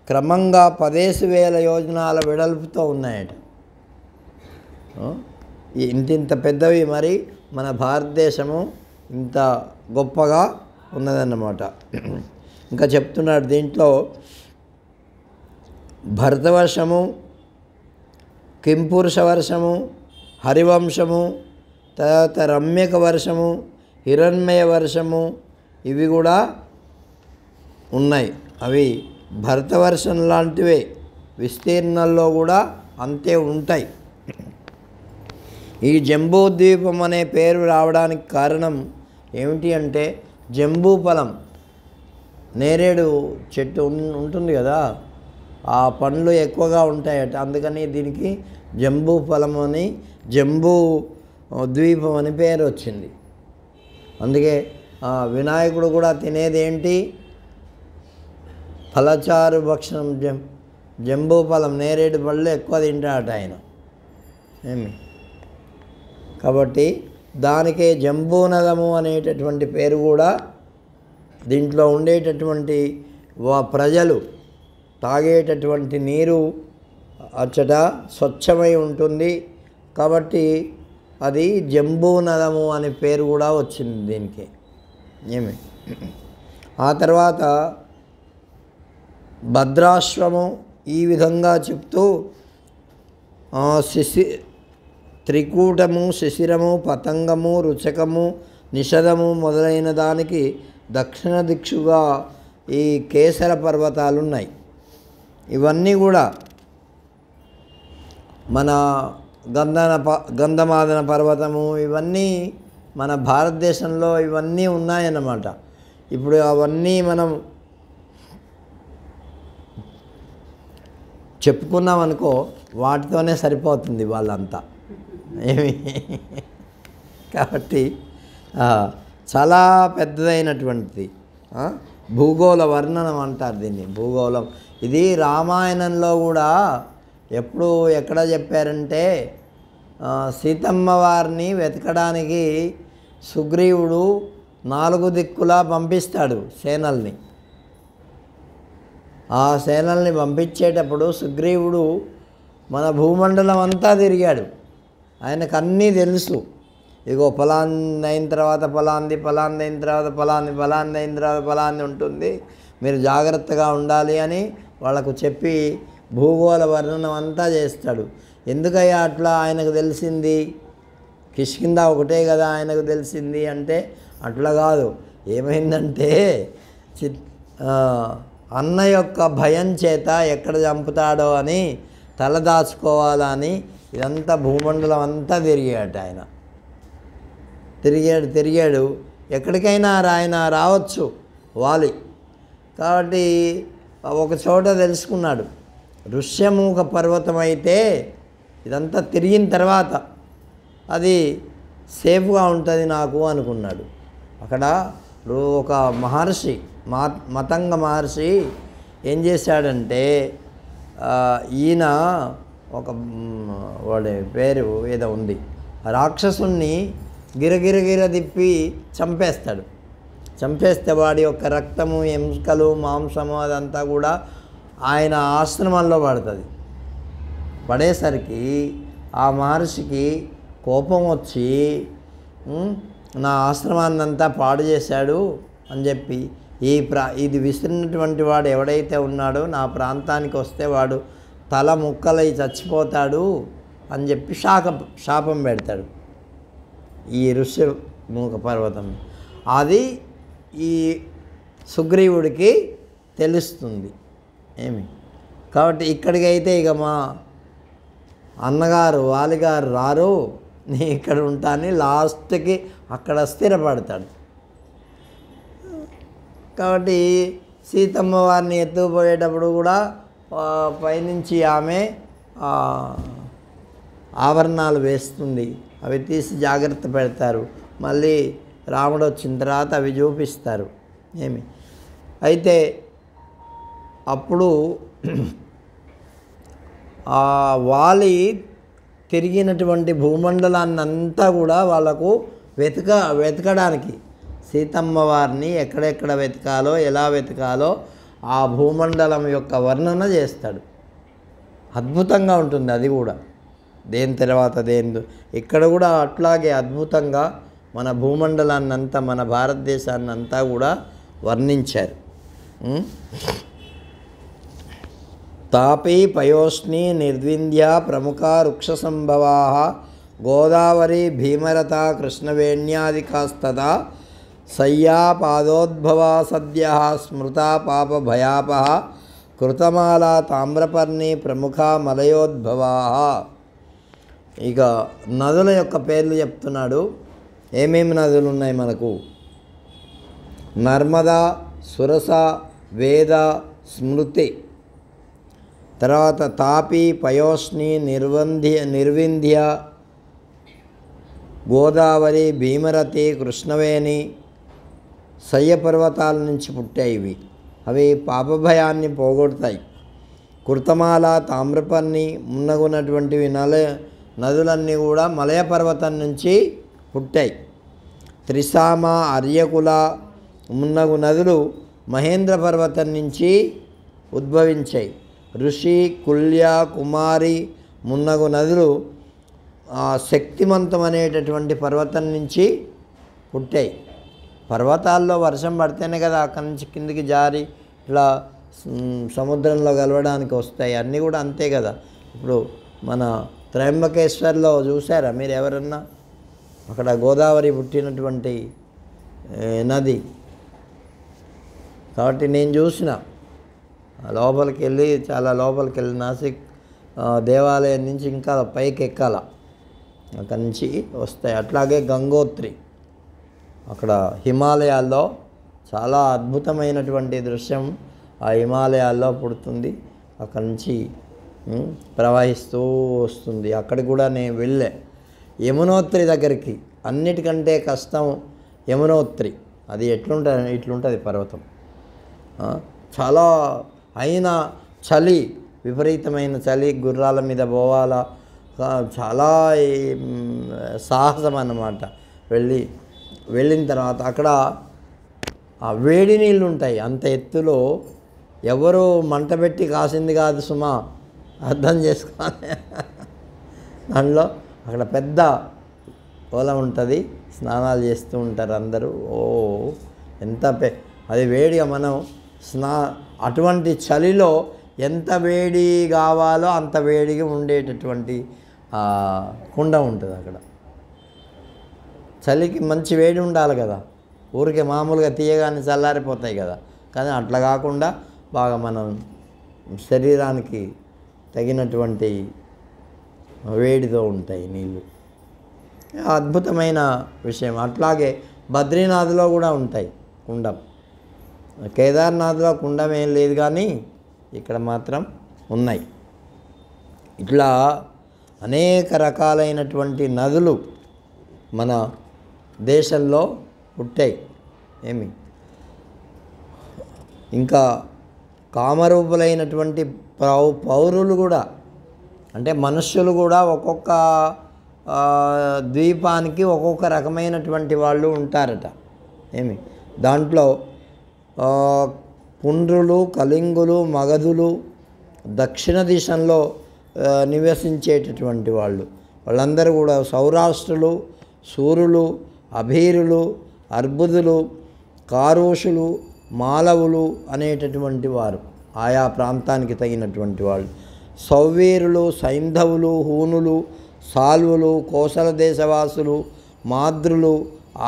క్రమంగా 15,000 యోజనాల వెడల్పుతో ఉన్నాయట. ఇంత పెద్దవి. మరి మన భారతదేశము ఇంత గొప్పగా ఉన్నదన్నమాట. ఇంకా చెప్తున్నాడు దీంట్లో భరతవర్షము, కింపురుష వర్షము, హరివంశము, తర్వాత రమ్యక వర్షము, హిరణ్మయ వర్షము ఇవి కూడా ఉన్నాయి. అవి భరతవర్షం లాంటివే, విస్తీర్ణంలో కూడా అంతే ఉంటాయి. ఈ జంబూద్వీపం అనే పేరు రావడానికి కారణం ఏమిటి అంటే, జంబూ ఫలం, నేరేడు చెట్టు ఉంటుంది కదా, ఆ పండ్లు ఎక్కువగా ఉంటాయట. అందుకని దీనికి జంబూ ఫలం అని, జంబూ ద్వీపం అని పేరు వచ్చింది. అందుకే వినాయకుడు కూడా తినేది ఏంటి, ఫలచారు భక్షణం, జంబూ ఫలం, నేరేడు పళ్ళు ఎక్కువ తింటాడట ఆయన. కాబట్టి దానికే జంబూనదము అనేటటువంటి పేరు కూడా. దీంట్లో ఉండేటటువంటి ప్రజలు తాగేటటువంటి నీరు అచ్చట స్వచ్ఛమై ఉంటుంది. కాబట్టి అది జంబూనదము అనే పేరు కూడా వచ్చింది దీనికి. ఆ తర్వాత భద్రాశ్వము ఈ విధంగా చెప్తూ త్రికూటము, శిశిరము, పతంగము, రుచకము, నిషదము మొదలైన దానికి దక్షిణ దిక్షుగా ఈ కేసర పర్వతాలు ఉన్నాయి. ఇవన్నీ కూడా మన గంధమాదన పర్వతము ఇవన్నీ మన భారతదేశంలో ఇవన్నీ ఉన్నాయన్నమాట. ఇప్పుడు అవన్నీ మనం చెప్పుకున్నామనుకో, వాటితోనే సరిపోతుంది వాళ్ళంతా కాబట్టి చాలా పెద్దదైనటువంటిది. భూగోళ వర్ణనం అంటారు దీన్ని, భూగోళం. ఇది రామాయణంలో కూడా ఎప్పుడు ఎక్కడ చెప్పారంటే, సీతమ్మ వారిని వెతకడానికి సుగ్రీవుడు 4 దిక్కులా పంపిస్తాడు సేనల్ని. ఆ సేనల్ని పంపించేటప్పుడు సుగ్రీవుడు మన భూమండలం అంతా తిరిగాడు. ఆయనకు అన్నీ తెలుసు. ఇగో ఫలాంది అయిన తర్వాత ఫలాంది, ఫలాంది అయిన తర్వాత ఫలాంది, ఫలాంది అయిన తర్వాత ఫలాంది ఉంటుంది, మీరు జాగ్రత్తగా ఉండాలి అని వాళ్ళకు చెప్పి భూగోళ వర్ణనం అంతా చేస్తాడు. ఎందుకయ్యా అట్లా ఆయనకు తెలిసింది? కిష్కింద ఒకటే కదా ఆయనకు తెలిసింది అంటే అట్లా కాదు. ఏమైందంటే అన్న యొక్క భయం చేత ఎక్కడ చంపుతాడో అని తల దాచుకోవాలని ఇదంతా భూమండలం అంతా తిరిగాడు ఆయన. తిరిగాడు ఎక్కడికైనా ఆయన రావచ్చు వాలి. కాబట్టి ఒక చోట తెలుసుకున్నాడు, ఋష్యమూక పర్వతం అయితే ఇదంతా తిరిగిన తర్వాత అది సేఫ్గా ఉంటుంది నాకు అనుకున్నాడు. అక్కడ ఒక మహర్షి, మతంగ మహర్షి ఏం చేశాడంటే, ఈయన ఒక వాడి పేరు ఏదో ఉంది, రాక్షసుణ్ణి గిరగిరగిర తిప్పి చంపేస్తాడు. చంపేస్తే వాడి యొక్క రక్తము, ఎముకలు, మాంసము అదంతా కూడా ఆయన ఆశ్రమంలో పడుతుంది. పడేసరికి ఆ మహర్షికి కోపం వచ్చి నా ఆశ్రమాన్నంతా పాడు చేశాడు అని చెప్పి ఇది విసిరినటువంటి వాడు ఎవడైతే ఉన్నాడో నా ప్రాంతానికి వస్తే వాడు తల ముక్కలై చచ్చిపోతాడు అని చెప్పి శాపం పెడతాడు ఈ ఋష్యముఖ పర్వతం. అది ఈ సుగ్రీవుడికి తెలుస్తుంది ఏమి. కాబట్టి ఇక్కడికైతే ఇక మా అన్నగారు వాలిగారు రారు, నేను ఇక్కడ ఉంటాను, లాస్ట్కి అక్కడ స్థిరపడతాడు. కాబట్టి సీతమ్మ వారిని ఎత్తుకుపోయేటప్పుడు కూడా పైనుంచి ఆమె ఆభరణాలు వేస్తుంది, అవి తీసి జాగ్రత్త పెడతారు. మళ్ళీ రాముడు వచ్చిన తర్వాత అవి చూపిస్తారు ఏమి. అయితే అప్పుడు వాలి తిరిగినటువంటి భూమండలాన్నంతా కూడా వాళ్ళకు వెతకడానికి సీతమ్మ వారిని ఎక్కడెక్కడ వెతకాలో, ఎలా వెతకాలో ఆ భూమండలం యొక్క వర్ణన చేస్తాడు. అద్భుతంగా ఉంటుంది అది కూడా, దేని తర్వాత దేని. ఇక్కడ కూడా అట్లాగే అద్భుతంగా మన భూమండలాన్నంతా, మన భారతదేశాన్నంతా కూడా వర్ణించారు. తాపీ పయోష్ణి నిర్వింధ్య ప్రముఖ వృక్షసంభవా గోదావరి భీమరత కృష్ణవేణ్యాదికాస్తదా సయ్యా పాదోద్భవా సద్య స్మృతా పాప భయాపహ కృతమాల తామ్రపర్ణి ప్రముఖ మలయోద్భవా. ఇక నదుల యొక్క పేర్లు చెప్తున్నాడు. ఏమేమి నదులు ఉన్నాయి మనకు? నర్మదా, సురస, వేద, స్మృతి, తర్వాత తాపి, పయోష్ణి, నిర్వింధ్య, గోదావరి, భీమరతి, కృష్ణవేణి, శయ్య పర్వతాల నుంచి పుట్టాయి ఇవి. అవి పాపభయాన్ని పోగొడతాయి. కృతమాల, తామ్రపర్ణి మున్నగున్నటువంటివి నదులన్నీ కూడా మలయ పర్వతం నుంచి పుట్టాయి. త్రిశామ, అర్యకుల మున్నగు నదులు మహేంద్ర పర్వతం నుంచి ఉద్భవించాయి. ఋషి, కుల్య, కుమారి మున్నగు నదులు శక్తిమంతం అనేటటువంటి పర్వతం నుంచి పుట్టాయి. పర్వతాల్లో వర్షం పడితేనే కదా అక్కడి నుంచి కిందికి జారి ఇట్లా సముద్రంలో కలవడానికి వస్తాయి. అన్నీ కూడా అంతే కదా. ఇప్పుడు మన త్రయంబకేశ్వర్లో చూసారా మీరు ఎవరన్నా? అక్కడ గోదావరి పుట్టినటువంటి నది. కాబట్టి నేను చూసిన లోపలికి వెళ్ళి, చాలా లోపలికి వెళ్ళి నాసిక్ దేవాలయం నుంచి ఇంకా పైకి ఎక్కాల, అక్కడి నుంచి వస్తాయి. అట్లాగే గంగోత్రి అక్కడ హిమాలయాల్లో చాలా అద్భుతమైనటువంటి దృశ్యం ఆ హిమాలయాల్లో పుడుతుంది. అక్కడి నుంచి ప్రవహిస్తూ వస్తుంది. అక్కడికి కూడా నేను వెళ్ళే యమునోత్రి దగ్గరికి. అన్నిటికంటే కష్టం యమునోత్రి. అది ఇట్లుంటుంది పర్వతం. చాలా అయినా చలి, విపరీతమైన చలి, గుర్రాల మీద పోవాలా, చాలా సాహసం అన్నమాట. వెళ్ళిన తర్వాత అక్కడ ఆ వేడి నీళ్ళు ఉంటాయి. అంత ఎత్తులో ఎవరు మంట పెట్టి కాసింది కాదు సుమా, అర్థం చేసుకోవాలి. దానిలో అక్కడ పెద్ద పొలం ఉంటుంది, స్నానాలు చేస్తూ ఉంటారు అందరూ. ఎంత అది వేడిగా మనం అటువంటి చలిలో ఎంత వేడి కావాలో అంత వేడిగా ఉండేటటువంటి కుండ ఉంటుంది అక్కడ. చలికి మంచి వేడి ఉండాలి కదా, ఊరికే మామూలుగా తీయగానే చల్లారిపోతాయి కదా. కానీ అట్లా కాకుండా బాగా మనం శరీరానికి తగినటువంటి వేడితో ఉంటాయి నీళ్ళు. అద్భుతమైన విషయం. అట్లాగే బద్రీనాథ్లో కూడా ఉంటాయి కుండం. కేదార్నాథ్లో కుండం ఏం లేదు, కానీ ఇక్కడ మాత్రం ఉన్నాయి. ఇట్లా అనేక రకాలైనటువంటి నదులు మన దేశంలో పుట్టాయి. ఇంకా కామరూపులైనటువంటి పౌరులు కూడా, అంటే మనుష్యులు కూడా ఒక్కొక్క ద్వీపానికి ఒక్కొక్క రకమైనటువంటి వాళ్ళు ఉంటారట. దాంట్లో పుండ్రులు, కళింగులు, మగధులు, దక్షిణ దిశలో నివసించేటటువంటి వాళ్ళందరూ కూడా సౌరాష్ట్రులు, సూరులు, అభీరులు, అర్బుదులు, కారోషులు, మాలవులు అనేటటువంటి వారు ఆయా ప్రాంతానికి తగినటువంటి వాళ్ళు. సౌవీరులు, సైంధవులు, హూనులు, సాల్వులు, కోసల దేశవాసులు, మాద్రులు,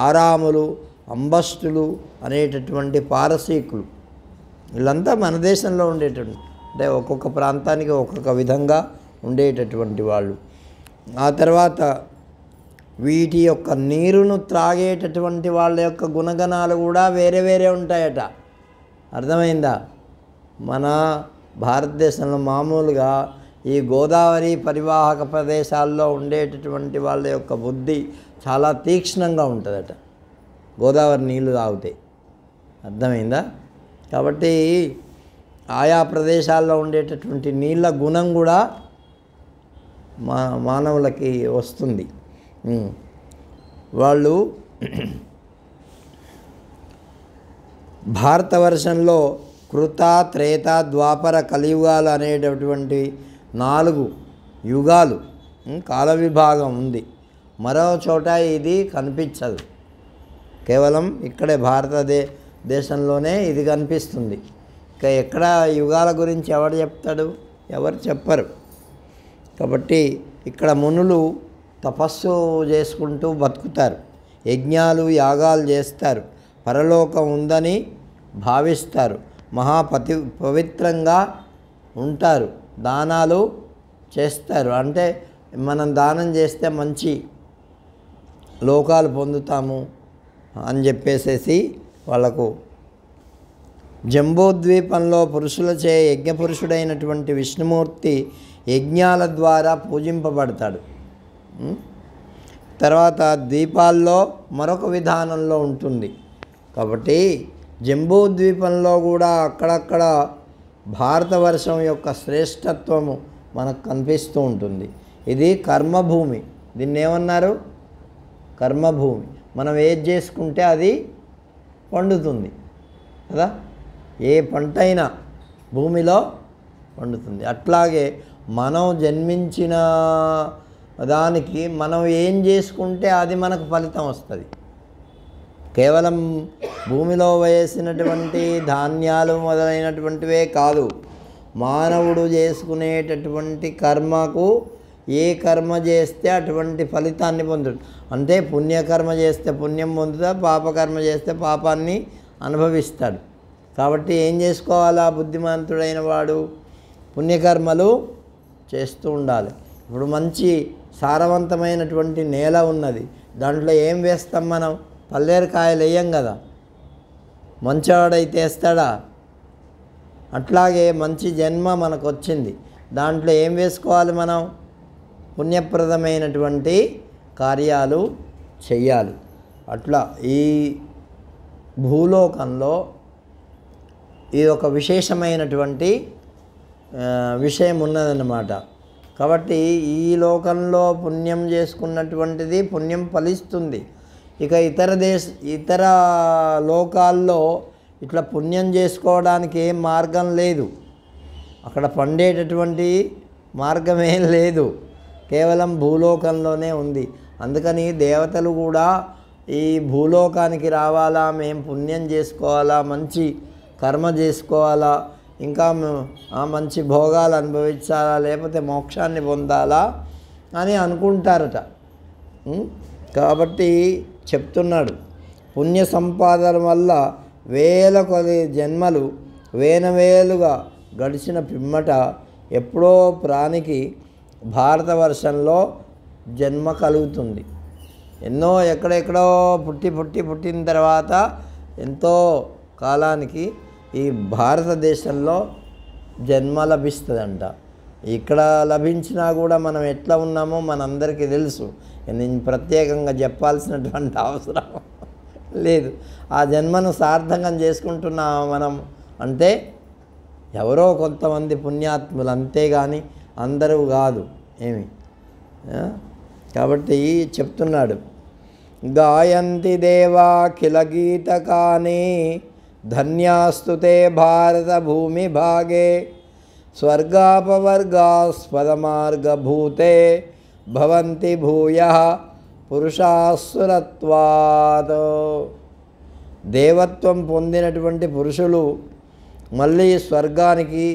ఆరాములు, అంబష్టులు అనేటటువంటి పారసీకులు, వీళ్ళంతా మన దేశంలో ఉండేటటువంటి, అంటే ఒక్కొక్క ప్రాంతానికి ఒక్కొక్క విధంగా ఉండేటటువంటి వాళ్ళు. ఆ తర్వాత వీటి యొక్క నీరును త్రాగేటటువంటి వాళ్ళ యొక్క గుణగణాలు కూడా వేరే వేరే ఉంటాయట. అర్థమైందా? మన భారతదేశంలో మామూలుగా ఈ గోదావరి పరివాహక ప్రదేశాల్లో ఉండేటటువంటి వాళ్ళ యొక్క బుద్ధి చాలా తీక్ష్ణంగా ఉంటుందట గోదావరి నీళ్ళు తాగితే. అర్థమైందా? కాబట్టి ఆయా ప్రదేశాల్లో ఉండేటటువంటి నీళ్ళ గుణం కూడా మానవులకి వస్తుంది. వాళ్ళు భారతవర్షంలో కృత, త్రేత, ద్వాపర, కలియుగాలు అనేటటువంటి 4 యుగాలు కాల విభాగం ఉంది. మరో చోట ఇది కనిపించదు. కేవలం ఇక్కడే భారతదేశంలోనే ఇది కనిపిస్తుంది. ఇక ఎక్కడ యుగాల గురించి ఎవరు చెప్తాడు? ఎవరు చెప్పరు. కాబట్టి ఇక్కడ మునులు తపస్సు చేసుకుంటూ బతుకుతారు, యజ్ఞాలు యాగాలు చేస్తారు, పరలోకం ఉందని భావిస్తారు, పవిత్రంగా ఉంటారు, దానాలు చేస్తారు. అంటే మనం దానం చేస్తే మంచి లోకాలు పొందుతాము అని చెప్పేసేసి వాళ్ళకు జంబూద్వీపంలో పురుషులచే యజ్ఞపురుషుడైనటువంటి విష్ణుమూర్తి యజ్ఞాల ద్వారా పూజింపబడతాడు. తర్వాత ద్వీపాల్లో మరొక విధానంలో ఉంటుంది. కాబట్టి జంబూద్వీపంలో కూడా అక్కడక్కడ భారతవర్షం యొక్క శ్రేష్టత్వము మనకు కనిపిస్తూ ఉంటుంది. ఇది కర్మభూమి. దీన్ని ఏమన్నారు? కర్మభూమి. మనం ఏది చేసుకుంటే అది పండుతుంది కదా. ఏ పంట అయినా భూమిలో పండుతుంది. అట్లాగే మనం జన్మించిన దానికి మనం ఏం చేసుకుంటే అది మనకు ఫలితం వస్తుంది. కేవలం భూమిలో వేసినటువంటి ధాన్యాలు మొదలైనటువంటివే కాదు, మానవుడు చేసుకునేటటువంటి కర్మకు ఏ కర్మ చేస్తే అటువంటి ఫలితాన్ని పొందుడు. అంటే పుణ్యకర్మ చేస్తే పుణ్యం పొందుతాడు, పాపకర్మ చేస్తే పాపాన్ని అనుభవిస్తాడు. కాబట్టి ఏం చేసుకోవాలా? బుద్ధిమంతుడైన వాడు పుణ్యకర్మలు చేస్తూ ఉండాలి. ఇప్పుడు మంచి సారవంతమైనటువంటి నేల ఉన్నది, దాంట్లో ఏం వేస్తాం మనం? పల్లేరుకాయలు వేయం కదా. మంచివాడైతే వేస్తాడా? అట్లాగే మంచి జన్మ మనకు వచ్చింది, దాంట్లో ఏం వేసుకోవాలి మనం? పుణ్యప్రదమైనటువంటి కార్యాలు చెయ్యాలి. అట్లా ఈ భూలోకంలో ఇది ఒక విశేషమైనటువంటి విషయం ఉన్నదన్నమాట. కాబట్టి ఈ లోకంలో పుణ్యం చేసుకున్నటువంటిది పుణ్యం ఫలిస్తుంది. ఇక ఇతర లోకాల్లో ఇట్లా పుణ్యం చేసుకోవడానికి ఏం మార్గం లేదు, అక్కడ పండేటటువంటి మార్గం ఏం లేదు, కేవలం భూలోకంలోనే ఉంది. అందుకని దేవతలు కూడా ఈ భూలోకానికి రావాలా, మేము పుణ్యం చేసుకోవాలా, మంచి కర్మ చేసుకోవాలా, ఇంకా మంచి భోగాలు అనుభవించాలా, లేకపోతే మోక్షాన్ని పొందాలా అని అనుకుంటారట. కాబట్టి చెప్తున్నాడు, పుణ్య సంపాదన వల్ల వేల కొద్ది జన్మలు వేనవేలుగా గడిచిన పిమ్మట ఎప్పుడో ప్రాణికి భారతవర్షంలో జన్మ కలుగుతుంది. ఎన్నో ఎక్కడెక్కడో పుట్టిన తర్వాత ఎంతో కాలానికి ఈ భారతదేశంలో జన్మ లభిస్తుందంట. ఇక్కడ లభించినా కూడా మనం ఎట్లా ఉన్నామో మనందరికీ తెలుసు. నేను ప్రత్యేకంగా చెప్పాల్సినటువంటి అవసరం లేదు. ఆ జన్మను సార్థకం చేసుకుంటున్నాము మనం అంటే ఎవరో కొంతమంది పుణ్యాత్ములు, అంతేగాని అందరూ కాదు. ఏమి కాబట్టి చెప్తున్నాడు, గాయంతి దేవాఖిల గీతకాని ధన్యాస్తుతే భారత భూమి భాగే స్వర్గాపవర్గాస్పదమార్గభూతే భవంతి భూయః పురుషాసురత్వాత్. దేవత్వం పొందినటువంటి పురుషులు మళ్ళీ స్వర్గానికి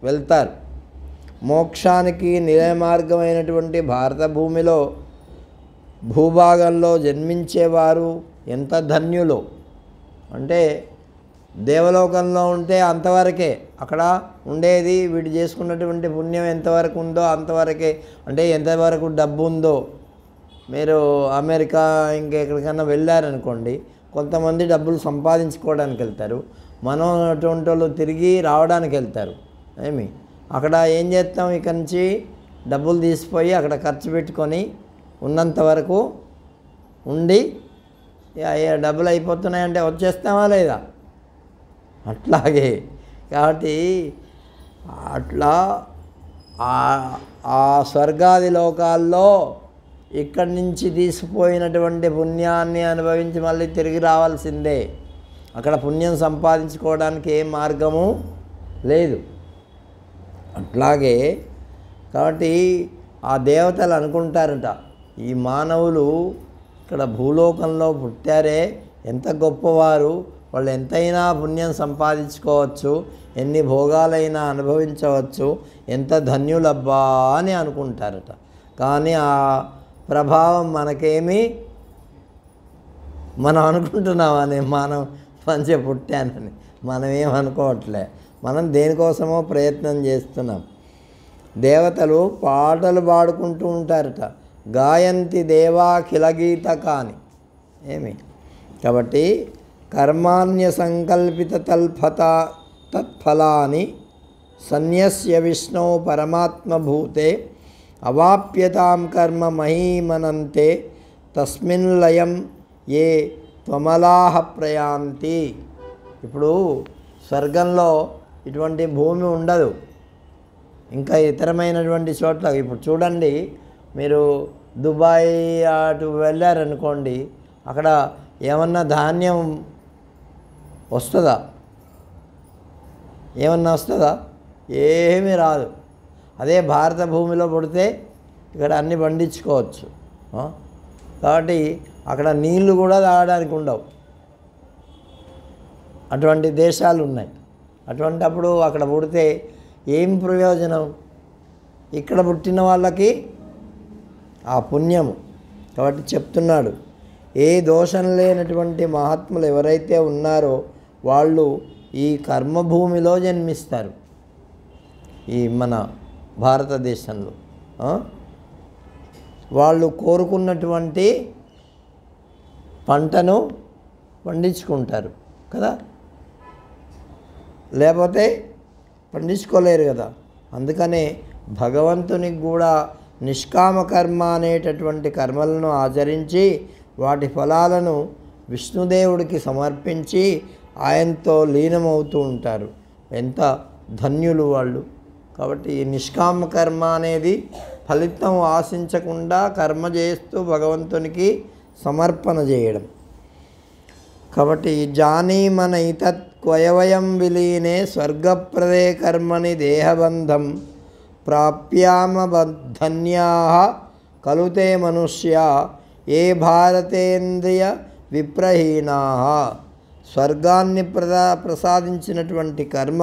వెళ్తారు. మోక్షానికి నిలయమార్గమైనటువంటి భారత భూమిలో భూభాగంలో జన్మించేవారు ఎంత ధన్యులో. అంటే దేవలోకంలో ఉంటే అంతవరకే అక్కడ ఉండేది, వీడు చేసుకున్నటువంటి పుణ్యం ఎంతవరకు ఉందో అంతవరకే. అంటే ఎంతవరకు డబ్బు ఉందో. మీరు అమెరికా ఇంకెక్కడికన్నా వెళ్ళారనుకోండి, కొంతమంది డబ్బులు సంపాదించుకోవడానికి వెళ్తారు, మనం అటువంటి వాళ్ళు తిరిగి రావడానికి వెళ్తారు. ఏమి అక్కడ ఏం చేస్తాం, ఇక్కడి నుంచి డబ్బులు తీసిపోయి అక్కడ ఖర్చు పెట్టుకొని ఉన్నంత వరకు ఉండి డబ్బులు అయిపోతున్నాయంటే వచ్చేస్తామా లేదా? అట్లాగే కాబట్టి అట్లా ఆ స్వర్గాది లోకాల్లో ఇక్కడి నుంచి తీసిపోయినటువంటి పుణ్యాన్ని అనుభవించి మళ్ళీ తిరిగి రావాల్సిందే. అక్కడ పుణ్యం సంపాదించుకోవడానికి ఏ మార్గము లేదు. అట్లాగే కాబట్టి ఆ దేవతలు అనుకుంటారట, ఈ మానవులు ఇక్కడ భూలోకంలో పుట్టారే ఎంత గొప్పవారు, వాళ్ళు ఎంతైనా పుణ్యం సంపాదించుకోవచ్చు, ఎన్ని భోగాలైనా అనుభవించవచ్చు, ఎంత ధన్యులబ్బా అని అనుకుంటారట. కానీ ఆ ప్రభావం మనకేమీ, మనం అనుకుంటున్నామని, మనం మంచిగా పుట్టానని మనం ఏమనుకోవట్లే. మనం దేనికోసమో ప్రయత్నం చేస్తున్నాం. దేవతలు పాటలు పాడుకుంటూ ఉంటారట, గాయంతి దేవాఖిల గీతకాని. ఏమి కాబట్టి కర్మాణ్య సంకల్పిత తత్ఫలాని సన్యస్య విష్ణు పరమాత్మభూతే అవాప్యతాం కర్మ మహీమనంతే తస్మిన్ లయం ఏ త్వమలాహ ప్రయాంతి. ఇప్పుడు స్వర్గంలో ఇటువంటి భూమి ఉండదు, ఇంకా ఇతరమైనటువంటి చోట్ల. ఇప్పుడు చూడండి, మీరు దుబాయ్ అటు వెళ్ళారనుకోండి, అక్కడ ఏమన్నా ధాన్యం వస్తుందా? ఏమన్నా వస్తుందా? ఏమీ రాదు. అదే భారత భూమిలో పుడితే ఇక్కడ అన్నీ పండించుకోవచ్చు. కాబట్టి అక్కడ నీళ్లు కూడా తాగడానికి ఉండవు. అటువంటి దేశాలు ఉన్నాయి. అటువంటప్పుడు అక్కడ పుడితే ఏం ప్రయోజనం? ఇక్కడ పుట్టిన వాళ్ళకి ఆ పుణ్యము. కాబట్టి చెప్తున్నాడు, ఏ దోషం లేనటువంటి మహాత్ములు ఎవరైతే ఉన్నారో వాళ్ళు ఈ కర్మభూమిలో జన్మిస్తారు. ఈ మన భారతదేశంలో వాళ్ళు కోరుకున్నటువంటి పంటను పండించుకుంటారు కదా, లేకపోతే పండించుకోలేరు కదా. అందుకనే భగవంతునికి కూడా నిష్కామ కర్మ అనేటటువంటి కర్మలను ఆచరించి వాటి ఫలాలను విష్ణుదేవుడికి సమర్పించి ఆయనతో లీనమవుతూ ఉంటారు. ఎంత ధన్యులు వాళ్ళు. కాబట్టి ఈ నిష్కామ కర్మ అనేది ఫలితం ఆశించకుండా కర్మ చేస్తూ భగవంతునికి సమర్పణ చేయడం. కాబట్టి జానీమన ఇతత్ క్వయవయం విలీనే స్వర్గప్రదే కర్మని దేహబంధం ప్రాప్యామధన్యాః కలుతే మనుష్యా ఏ భారతేంద్రియ విప్రహీనాః. స్వర్గాన్ని ప్రసాదించినటువంటి కర్మ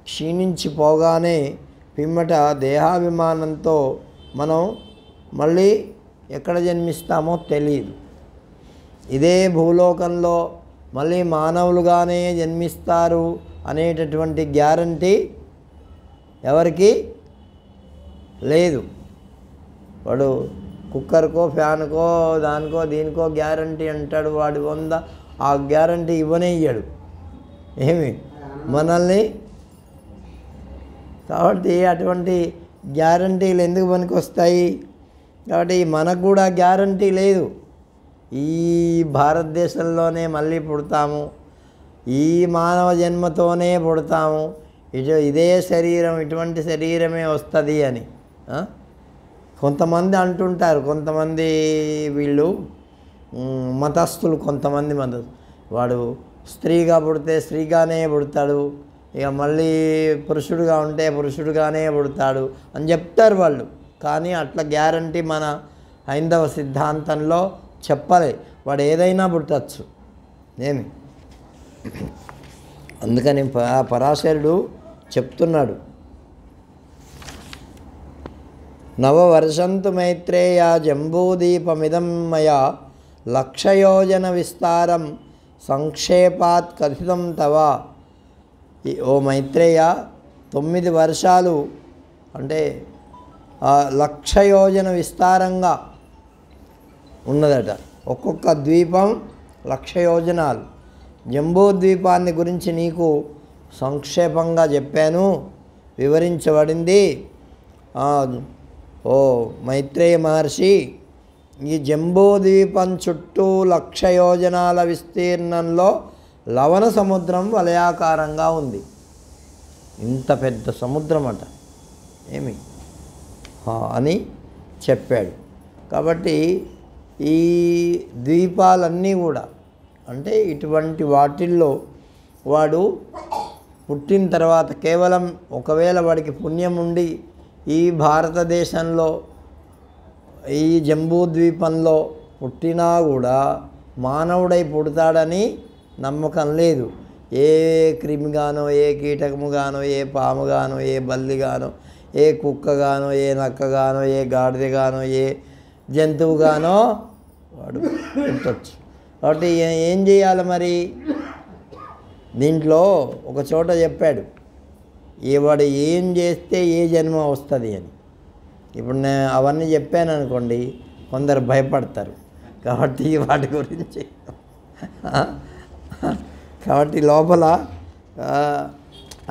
క్షీణించిపోగానే పిమ్మట దేహాభిమానంతో మనం మళ్ళీ ఎక్కడ జన్మిస్తామో తెలియదు. ఇదే భూలోకంలో మళ్ళీ మానవులుగానే జన్మిస్తారు అనేటటువంటి గ్యారంటీ ఎవరికి లేదు. వాడు కుక్కర్కో ఫ్యాన్కో దానికో దీనికో గ్యారంటీ అంటాడు, వాడి వంద ఆ గ్యారంటీ ఇవ్వనియ్యాడు ఏమి మనల్ని. కాబట్టి అటువంటి గ్యారంటీలు ఎందుకు పనికి వస్తాయి? కాబట్టి మనకు కూడా గ్యారంటీ లేదు. ఈ భారతదేశంలోనే మళ్ళీ పుడతాము, ఈ మానవ జన్మతోనే పుడతాము, ఇదే శరీరం, ఇటువంటి శరీరమే వస్తుంది అని కొంతమంది అంటుంటారు. కొంతమంది వీళ్ళు మతస్థులు, కొంతమంది వాడు స్త్రీగా పుడితే స్త్రీగానే పుడతాడు, ఇక మళ్ళీ పురుషుడుగా ఉంటే పురుషుడుగానే పుడతాడు అని చెప్తారు వాళ్ళు. కానీ అట్లా గ్యారంటీ మన హైందవ సిద్ధాంతంలో చెప్పలే. వాడు ఏదైనా పుట్టచ్చు ఏమి. అందుకని పరాశరుడు చెప్తున్నాడు, నవవర్షంతు మైత్రేయ జంబూదీపమిదం మయా లక్షయోజన విస్తారం సంక్షేపాత్ కథితం తవ. ఓ మైత్రేయ, 9 వర్షాలు అంటే 1,00,000 యోజన విస్తారంగా ఉన్నదట. ఒక్కొక్క ద్వీపం 1,00,000 యోజనాలు. జంబూ ద్వీపాన్ని గురించి నీకు సంక్షేపంగా చెప్పాను, వివరించబడింది. ఓ మైత్రేయ మహర్షి, ఈ జంబూ ద్వీపం చుట్టూ 1,00,000 యోజనాల విస్తీర్ణంలో లవణ సముద్రం వలయాకారంగా ఉంది. ఇంత పెద్ద సముద్రం అట ఏమి అని చెప్పాడు. కాబట్టి ఈ ద్వీపాలన్నీ కూడా అంటే ఇటువంటి వాటిల్లో వాడు పుట్టిన తర్వాత కేవలం ఒకవేళ వాడికి పుణ్యం ఉండి ఈ భారతదేశంలో ఈ జంబూ ద్వీపంలో పుట్టినా కూడా మానవుడై పుడతాడని నమ్మకం లేదు. ఏ క్రిమిగానో, ఏ కీటకముగానో, ఏ పాముగానో, ఏ బల్లిగానో, ఏ కుక్కగానో, ఏ నక్కగానో, ఏ గాడిదగానో, ఏ జంతువుగానో వాడు పుట్టచ్చు. కాబట్టి ఏం చేయాలి మరి? దీంట్లో ఒక చోట చెప్పాడు, వాడు ఏం చేస్తే ఏ జన్మ వస్తుంది అని. ఇప్పుడు నేను అవన్నీ చెప్పాను అనుకోండి, కొందరు భయపడతారు. కాబట్టి వాటి గురించి కాబట్టి లోపల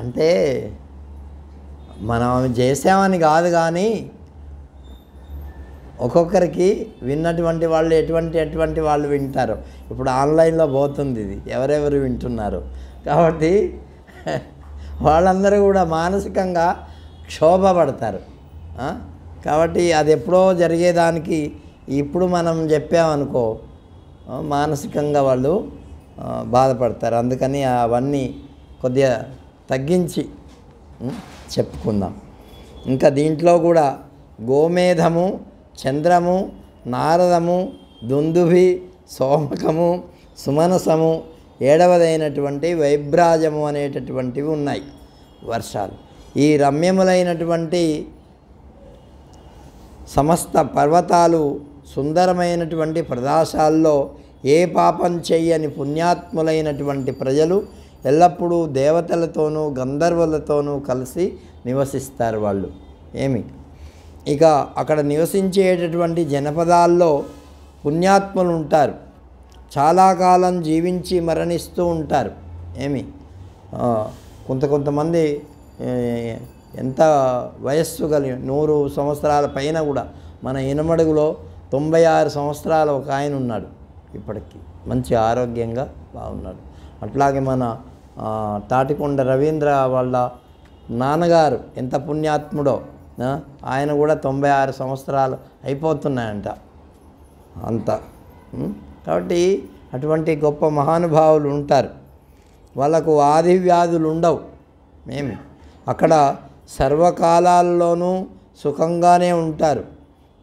అంటే మనం చేసామని కాదు, కానీ ఒక్కొక్కరికి విన్నటువంటి వాళ్ళు ఎటువంటి వాళ్ళు వింటారు. ఇప్పుడు ఆన్లైన్లో పోతుంది ఇది, ఎవరెవరు వింటున్నారు. కాబట్టి వాళ్ళందరూ కూడా మానసికంగా క్షోభపడతారు. కాబట్టి అది ఎప్పుడో జరిగేదానికి ఇప్పుడు మనం చెప్పామనుకో మానసికంగా వాళ్ళు బాధపడతారు. అందుకని అవన్నీ కొద్దిగా తగ్గించి చెప్పుకుందాం. ఇంకా దీంట్లో కూడా గోమేధము, చంద్రము, నారదము, దుందుభి, సోమకము, సుమనసము, 7వదైనటువంటి వైభ్రాజము అనేటటువంటివి ఉన్నాయి వర్షాలు. ఈ రమ్యములైనటువంటి సమస్త పర్వతాలు సుందరమైనటువంటి ప్రదేశాల్లో ఏ పాపం చెయ్యని పుణ్యాత్ములైనటువంటి ప్రజలు ఎల్లప్పుడూ దేవతలతోనూ గంధర్వులతోనూ కలిసి నివసిస్తారు వాళ్ళు ఏమి. ఇక అక్కడ నివసించేటటువంటి జనపదాల్లో పుణ్యాత్ములు ఉంటారు, చాలా కాలం జీవించి మరణిస్తూ ఉంటారు ఏమి. కొంతమంది ఎంత వయస్సు కలిగి 100 సంవత్సరాల పైన కూడా. మన ఇనమడుగులో 96 సంవత్సరాల ఒక ఆయన ఉన్నాడు, ఇప్పటికీ మంచి ఆరోగ్యంగా బాగున్నాడు. అట్లాగే మన తాటికొండ రవీంద్ర వాళ్ళ నాన్నగారు ఎంత పుణ్యాత్ముడో, ఆయన కూడా 96 సంవత్సరాలు అయిపోతున్నాయంట అంత. కాబట్టి అటువంటి గొప్ప మహానుభావులు ఉంటారు, వాళ్ళకు ఆది వ్యాధులు ఉండవు ఏమి. అక్కడ సర్వకాలాల్లోనూ సుఖంగానే ఉంటారు,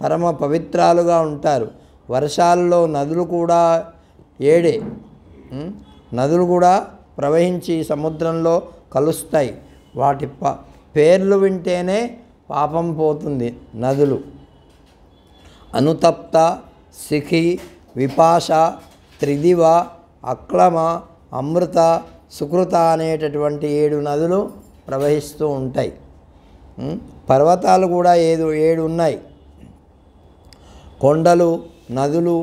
పరమ పవిత్రాలుగా ఉంటారు. వర్షాల్లో నదులు కూడా 7 నదులు కూడా ప్రవహించి సముద్రంలో కలుస్తాయి. వాటి పేర్లు వింటేనే పాపం పోతుంది. నదులు అనుతప్త, సిఖి, విపాష, త్రిదివ, అక్లమ, అమృత, సుకృత అనేటటువంటి 7 నదులు ప్రవహిస్తూ ఉంటాయి. పర్వతాలు కూడా 7 ఉన్నాయి. కొండలు, నదులు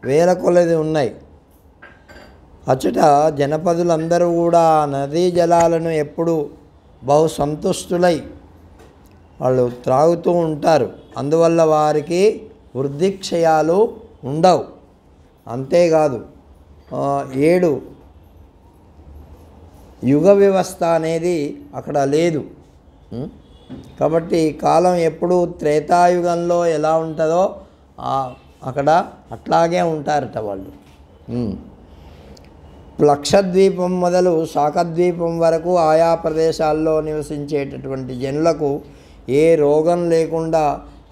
వేల కొలది ఉన్నాయి. అచ్చట జనపదులందరూ కూడా నదీ జలాలను ఎప్పుడు బహు సంతుష్టులై వాళ్ళు త్రాగుతూ ఉంటారు. అందువల్ల వారికి వృద్ధిక్షయాలు ఉండవు. అంతేకాదు యుగ వ్యవస్థ అనేది అక్కడ లేదు. కాబట్టి కాలం ఎప్పుడు త్రేతాయుగంలో ఎలా ఉంటుందో అక్కడ అట్లాగే ఉంటారట వాళ్ళు. లక్షద్వీపం మొదలు శాఖద్వీపం వరకు ఆయా ప్రదేశాల్లో నివసించేటటువంటి జనులకు ఏ రోగం లేకుండా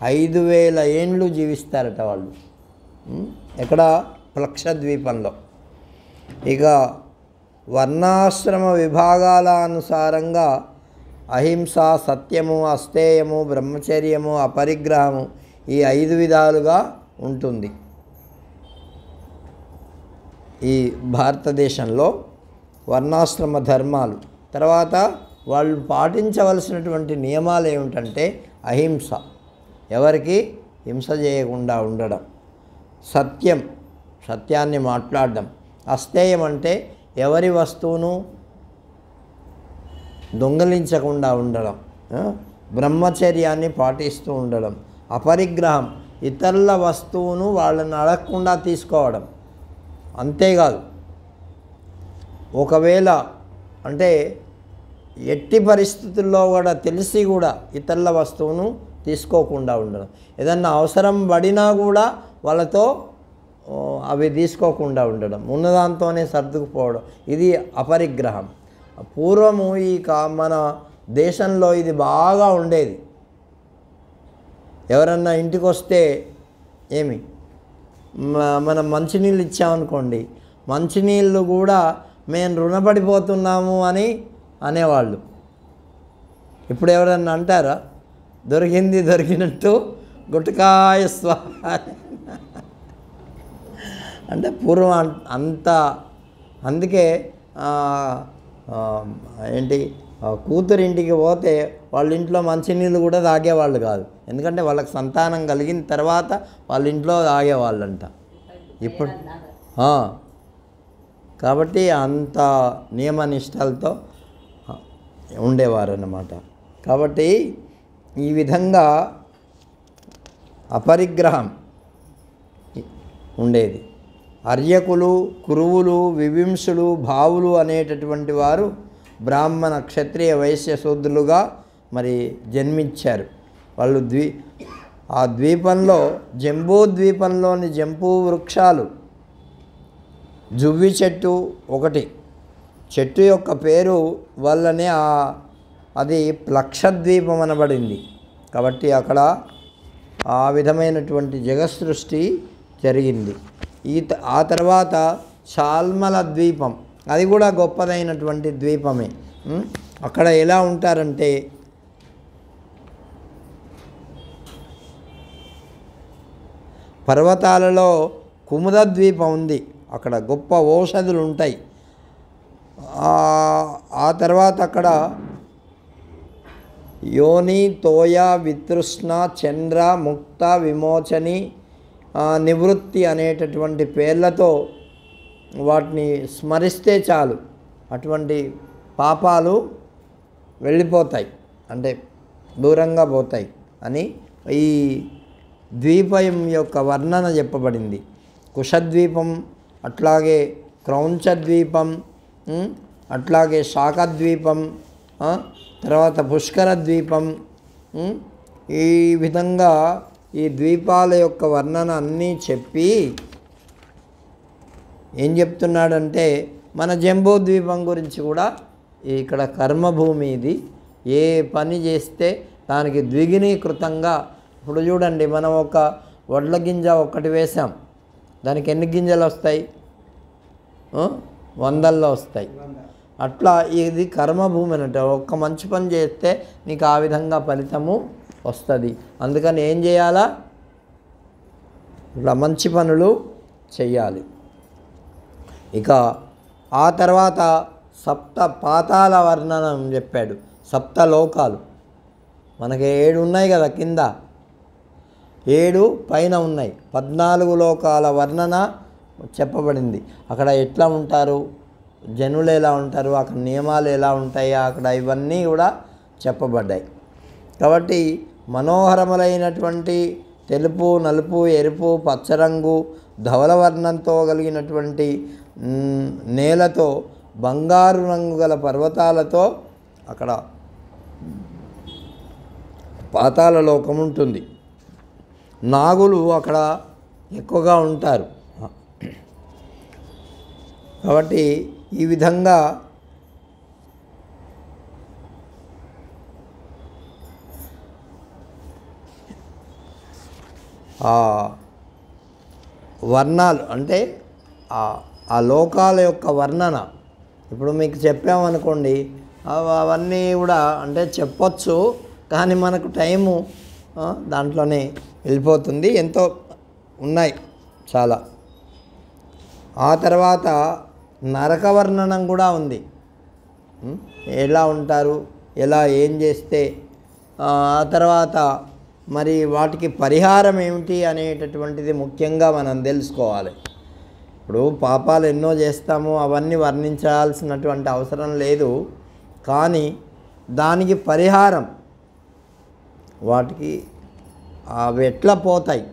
5000 ఏండ్లు జీవిస్తారట వాళ్ళు. ఎక్కడ? లక్షద్వీపంలో. ఇక వర్ణాశ్రమ విభాగాల అనుసారంగా అహింస, సత్యము, అస్తేయము, బ్రహ్మచర్యము, అపరిగ్రహము ఈ 5 విధాలుగా ఉంటుంది. ఈ భారతదేశంలో వర్ణాశ్రమ ధర్మాలు. తర్వాత వాళ్ళు పాటించవలసినటువంటి నియమాలు ఏమిటంటే అహింస, ఎవరికి హింస చేయకుండా ఉండడం. సత్యం, సత్యాన్ని మాట్లాడడం. అస్తేయం అంటే ఎవరి వస్తువును దొంగలించకుండా ఉండడం. బ్రహ్మచర్యాన్ని పాటిస్తూ ఉండడం. అపరిగ్రహం, ఇతరుల వస్తువును వాళ్ళని అడగకుండా తీసుకోవడం. అంతేకాదు, ఒకవేళ అంటే ఎట్టి పరిస్థితుల్లో కూడా తెలిసి కూడా ఇతరుల వస్తువును తీసుకోకుండా ఉండడం. ఏదన్నా అవసరం పడినా కూడా వాళ్ళతో అవి తీసుకోకుండా ఉండడం, ఉన్నదాంతోనే సర్దుకుపోవడం. ఇది అపరిగ్రహం. పూర్వము మన దేశంలో ఇది బాగా ఉండేది. ఎవరన్నా ఇంటికి వస్తే మనం మంచినీళ్ళు ఇచ్చామనుకోండి, మంచినీళ్ళు కూడా మేము రుణపడిపోతున్నాము అని అనేవాళ్ళు. ఇప్పుడు ఎవరన్నా అంటారా? దొరికింది దొరికినట్టు గుటకాయ స్వాహ అంటే పూర్వం అంత. అందుకే కూతురింటికి పోతే వాళ్ళ ఇంట్లో మంచినీళ్ళు కూడా తాగేవాళ్ళు కాదు. ఎందుకంటే వాళ్ళకి సంతానం కలిగిన తర్వాత వాళ్ళ ఇంట్లో తాగేవాళ్ళంట. ఇప్పుడు కాబట్టి అంత నియమనిష్టలతో ఉండేవారు అన్నమాట. కాబట్టి ఈ విధంగా అపరిగ్రహం ఉండేది. అర్యకులు, కురువులు, వివింశులు, భావులు అనేటటువంటి వారు బ్రాహ్మణ, క్షత్రియ, వైశ్య, శూద్రులుగా మరి జన్మించారు. వాళ్ళు ఆ ద్వీపంలో, జంబూ ద్వీపంలోని జంబూ వృక్షాలు, జువ్వి చెట్టు ఒకటి. చెట్టు యొక్క పేరు వల్లనే అది లక్షద్వీపం అనబడింది. కాబట్టి అక్కడ ఆ విధమైనటువంటి జగత్సృష్టి జరిగింది. ఆ తర్వాత శాల్మల ద్వీపం, అది కూడా గొప్పదైనటువంటి ద్వీపమే. అక్కడ ఎలా ఉంటారంటే పర్వతాలలో కుముద ద్వీపం ఉంది. అక్కడ గొప్ప ఔషధులు ఉంటాయి. ఆ తర్వాత అక్కడ యోని, తోయ, వితృష్ణ, చంద్ర, ముక్త, విమోచని, నివృత్తి అనేటటువంటి పేర్లతో వాటిని స్మరిస్తే చాలు అటువంటి పాపాలు వెళ్ళిపోతాయి, అంటే దూరంగా పోతాయి అని ఈ ద్వీపం యొక్క వర్ణన చెప్పబడింది. కుశద్వీపం, అట్లాగే క్రౌంచ ద్వీపం, అట్లాగే శాఖద్వీపం, తర్వాత పుష్కర ద్వీపం. ఈ విధంగా ఈ ద్వీపాల యొక్క వర్ణన అన్నీ చెప్పి ఏం చెప్తున్నాడంటే మన జంబూ ద్వీపం గురించి కూడా ఇక్కడ కర్మభూమి ఇది. ఏ పని చేస్తే దానికి ద్విగుణీకృతంగా. ఇప్పుడు చూడండి, మనం ఒక వడ్ల గింజ ఒక్కటి వేసాం, దానికి ఎన్ని గింజలు వస్తాయి? 100ల్లో వస్తాయి. అట్లా ఇది కర్మభూమి అంటే ఒక్క మంచి పని చేస్తే నీకు ఆ విధంగా ఫలితము వస్తుంది. అందుకని ఏం చేయాలా? ఇట్లా మంచి పనులు చెయ్యాలి. ఇక ఆ తర్వాత సప్త పాతాల వర్ణనం చెప్పాడు. సప్త లోకాలు మనకి 7 ఉన్నాయి కదా, కింద 7 పైన ఉన్నాయి. 14 లోకాల వర్ణన చెప్పబడింది. అక్కడ ఎట్లా ఉంటారు, జనులు ఎలా ఉంటారు, అక్కడ నియమాలు ఎలా ఉంటాయి, అక్కడ ఇవన్నీ కూడా చెప్పబడ్డాయి. కాబట్టి మనోహరములైనటువంటి తెలుపు, నలుపు, ఎరుపు, పచ్చరంగు, ధవల వర్ణంతో కలిగినటువంటి నేలతో బంగారు రంగు గల పర్వతాలతో అక్కడ పాతాళ లోకం ఉంటుంది. నాగులు అక్కడ ఎక్కువగా ఉంటారు. కాబట్టి ఈ విధంగా వర్ణాలు అంటే ఆ లోకాల యొక్క వర్ణన ఇప్పుడు మీకు చెప్పామనుకోండి, అవన్నీ కూడా అంటే చెప్పొచ్చు, కానీ మనకు టైము దాంట్లోనే వెళ్ళిపోతుంది. ఎంతో ఉన్నాయి చాలా. ఆ తర్వాత నరక వర్ణనం కూడా ఉంది. ఎలా ఉంటారు, ఎలా ఏం చేస్తే, ఆ తర్వాత మరి వాటికి పరిహారం ఏమిటి అనేటటువంటిది ముఖ్యంగా మనం తెలుసుకోవాలి. ఇప్పుడు పాపాలు ఎన్నో చేస్తాము, అవన్నీ వర్ణించాల్సినటువంటి అవసరం లేదు. కానీ దానికి పరిహారం, వాటికి అవి ఎట్లా పోతాయి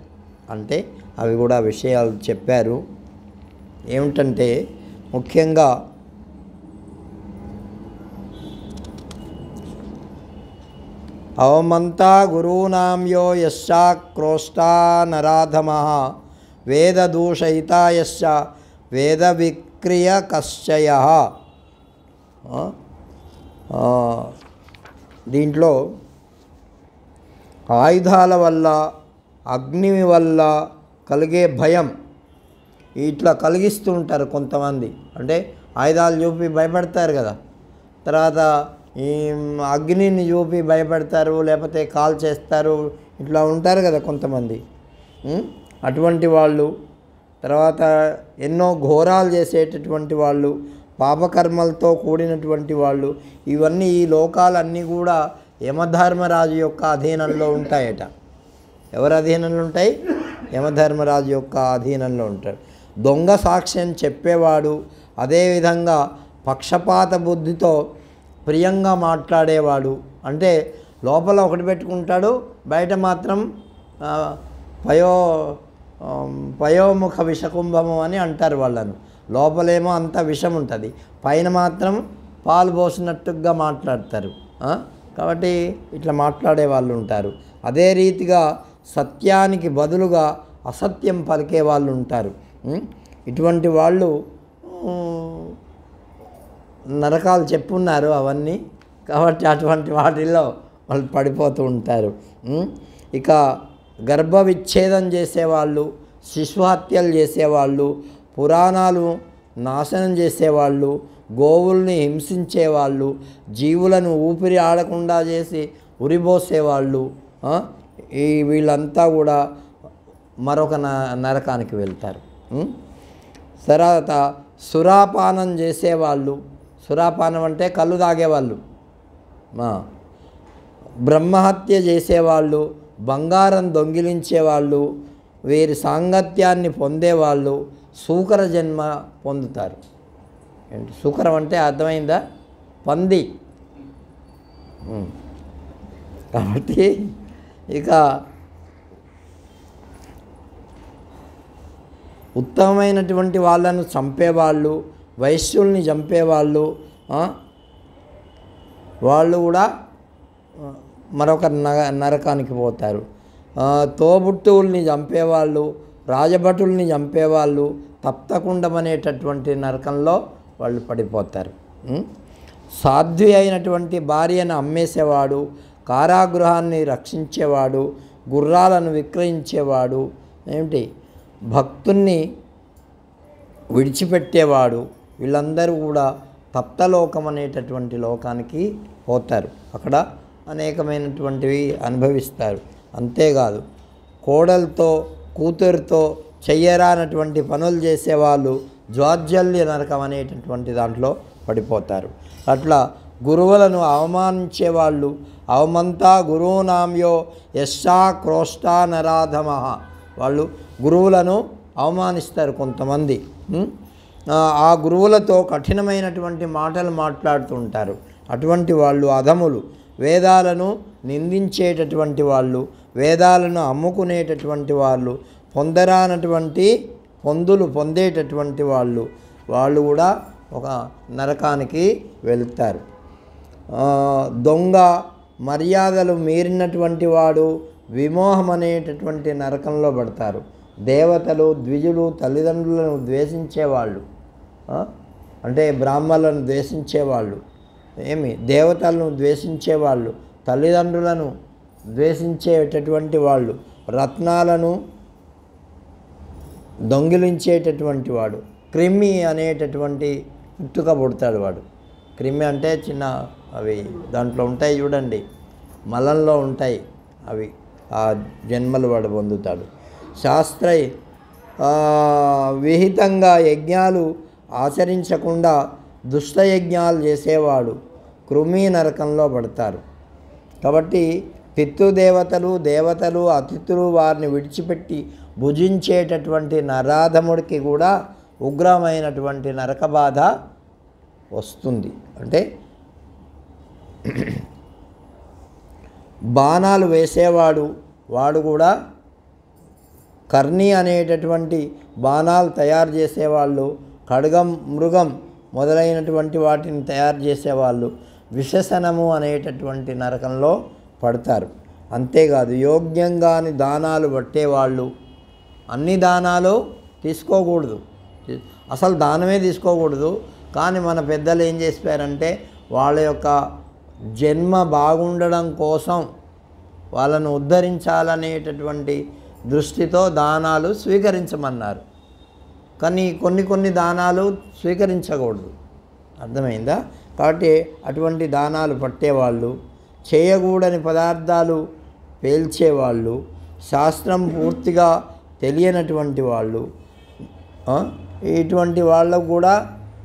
అంటే అవి కూడా విషయాలు చెప్పారు. ఏమిటంటే ముఖ్యంగా అవమంతా గురూనాంయో యశ్చాక్రోష్టా నరాధమః వేదదూషయితాయశ్చ వేద విక్రియకశ్చయః. దీంట్లో ఆయుధాల వల్ల, అగ్ని వల్ల కలిగే భయం ఇట్లా కలిగిస్తూ ఉంటారు కొంతమంది. అంటే ఆయుధాలు చూపి భయపడతారు కదా, తర్వాత ఈ అగ్నిని చూపి భయపడతారు, లేకపోతే కాల్ చేస్తారు, ఇట్లా ఉంటారు కదా కొంతమంది. అటువంటి వాళ్ళు, తర్వాత ఎన్నో ఘోరాలు చేసేటటువంటి వాళ్ళు, పాపకర్మలతో కూడినటువంటి వాళ్ళు, ఇవన్నీ ఈ లోకాలన్నీ కూడా యమధర్మరాజు యొక్క అధీనంలో ఉంటాయట. ఎవరి అధీనంలో ఉంటాయి? యమధర్మరాజు యొక్క అధీనంలో ఉంటాడు. దొంగ సాక్ష్యం చెప్పేవాడు, అదేవిధంగా పక్షపాత బుద్ధితో ప్రియంగా మాట్లాడేవాడు, అంటే లోపల ఒకటి పెట్టుకుంటాడు, బయట మాత్రం పయోముఖ విషకుంభము అని అంటారు వాళ్ళను. లోపలేమో అంత విషం ఉంటుంది, పైన మాత్రం పాలు పోసినట్టుగా మాట్లాడతారు. కాబట్టి ఇట్లా మాట్లాడే వాళ్ళు ఉంటారు. అదే రీతిగా సత్యానికి బదులుగా అసత్యం పలికే వాళ్ళు ఉంటారు. ఇటువంటి వాళ్ళు నరకాలు చెప్పున్నారు అవన్నీ. కాబట్టి అటువంటి వాటిల్లో వాళ్ళు పడిపోతూ ఉంటారు. ఇక గర్భ విచ్ఛేదం చేసేవాళ్ళు, శిశుహత్యలు చేసేవాళ్ళు, పురాణాలు నాశనం చేసేవాళ్ళు, గోవుల్ని హింసించేవాళ్ళు, జీవులను ఊపిరి ఆడకుండా చేసి ఉరిబోసేవాళ్ళు, వీళ్ళంతా కూడా మరొక నరకానికి వెళ్తారు. తర్వాత సురాపానం చేసేవాళ్ళు, సురాపానం అంటే కళ్ళు తాగేవాళ్ళు, బ్రహ్మహత్య చేసేవాళ్ళు, బంగారం దొంగిలించేవాళ్ళు, వీరి సాంగత్యాన్ని పొందేవాళ్ళు సూకర జన్మ పొందుతారు. ఏంటి సూకరం అంటే అర్థమైందా? పంది. కాబట్టి ఇక ఉత్తమమైనటువంటి వాళ్ళను చంపేవాళ్ళు, వైశ్యుల్ని చంపేవాళ్ళు, వాళ్ళు కూడా మరొక నరకానికి పోతారు. తోబుట్టువుల్ని చంపేవాళ్ళు, రాజభటుల్ని చంపేవాళ్ళు తప్తకుండం అనేటటువంటి నరకంలో వాళ్ళు పడిపోతారు. సాధ్వి అయినటువంటి భార్యను అమ్మేసేవాడు, కారాగృహాన్ని రక్షించేవాడు, గుర్రాలను విక్రయించేవాడు, ఏమిటి భక్తుల్ని విడిచిపెట్టేవాడు, వీళ్ళందరూ కూడా తప్తలోకం అనేటటువంటి లోకానికి పోతారు. అక్కడ అనేకమైనటువంటివి అనుభవిస్తారు. అంతేకాదు కోడలతో కూతురుతో చెయ్యరానటువంటి పనులు చేసేవాళ్ళు జ్వాజ్జల్య నరకం అనేటటువంటి దాంట్లో పడిపోతారు. అట్లా గురువులను అవమానించేవాళ్ళు, అవమంతా గురువునామ్యో యశ్చా క్రోష్టా నరాధమః, వాళ్ళు గురువులను అవమానిస్తారు కొంతమంది. ఆ గురువులతో కఠినమైనటువంటి మాటలు మాట్లాడుతూ ఉంటారు. అటువంటి వాళ్ళు అధములు. వేదాలను నిందించేటటువంటి వాళ్ళు, వేదాలను అమ్ముకునేటటువంటి వాళ్ళు, పొందరానటువంటి పొందులు పొందేటటువంటి వాళ్ళు కూడా ఒక నరకానికి వెళ్తారు. దొంగ, మర్యాదలు మీరినటువంటి వాడు విమోహం అనేటటువంటి నరకంలో పడతారు. దేవతలు, ద్విజులు, తల్లిదండ్రులను ద్వేషించేవాళ్ళు, అంటే బ్రాహ్మణులను ద్వేషించేవాళ్ళు, దేవతలను ద్వేషించేవాళ్ళు, తల్లిదండ్రులను ద్వేషించేటటువంటి వాళ్ళు, రత్నాలను దొంగిలించేటటువంటి వాడు, క్రిమి అనేటటువంటి పుట్టుక పుడతాడు వాడు. క్రిమి అంటే చిన్న అవి దాంట్లో ఉంటాయి చూడండి, మలంలో ఉంటాయి అవి, ఆ జన్మలు వాడు పొందుతాడు. శాస్త్ర విహితంగా యజ్ఞాలు ఆచరించకుండా దుష్టయజ్ఞాలు చేసేవాడు కృమి నరకంలో పడతారు. కాబట్టి పితృదేవతలు, దేవతలు, అతిథులు వారిని విడిచిపెట్టి భుజించేటటువంటి నరాధముడికి కూడా ఉగ్రమైనటువంటి నరక బాధ వస్తుంది. అంటే బాణాలు వేసేవాడు వాడు కూడా, కర్ణి అనేటటువంటి బాణాలు తయారు చేసేవాళ్ళు, ఖడ్గం, మృగం మొదలైనటువంటి వాటిని తయారు చేసేవాళ్ళు విషసనము అనేటటువంటి నరకంలో పడతారు. అంతేకాదు యోగ్యంగాని దానాలు పట్టేవాళ్ళు, అన్ని దానాలు తీసుకోకూడదు, అసలు దానమే తీసుకోకూడదు. కానీ మన పెద్దలు ఏం చేసిపోయారంటే వాళ్ళ యొక్క జన్మ బాగుండడం కోసం వాళ్ళను ఉద్ధరించాలనేటటువంటి దృష్టితో దానాలు స్వీకరించమన్నారు. కానీ కొన్ని దానాలు స్వీకరించకూడదు, అర్థమైందా? కాబట్టి అటువంటి దానాలు పట్టేవాళ్ళు, చేయకూడని పదార్థాలు పేల్చేవాళ్ళు, శాస్త్రం పూర్తిగా తెలియనటువంటి వాళ్ళు, ఇటువంటి వాళ్ళకు కూడా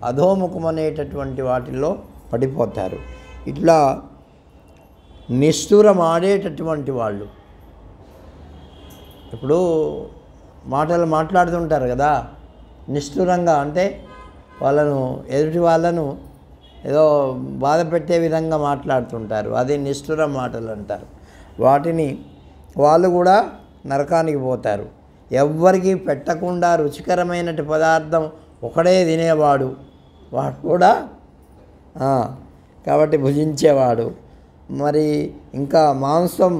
అధోముఖం అనేటటువంటి వాటిల్లో పడిపోతారు. ఇట్లా నిష్ఠురం ఆడేటటువంటి వాళ్ళు, ఇప్పుడు మాటలు మాట్లాడుతుంటారు కదా నిష్ఠురంగా, అంటే వాళ్ళను ఎదుటి వాళ్ళను ఏదో బాధ పెట్టే విధంగా మాట్లాడుతుంటారు, అది నిష్ఠుర మాటలు అంటారు. వాటిని వాళ్ళు కూడా నరకానికి పోతారు. ఎవ్వరికి పెట్టకుండా రుచికరమైన పదార్థం ఒకడే తినేవాడు వాడు కూడా, కాబట్టి భుజించేవాడు. మరి ఇంకా మాంసం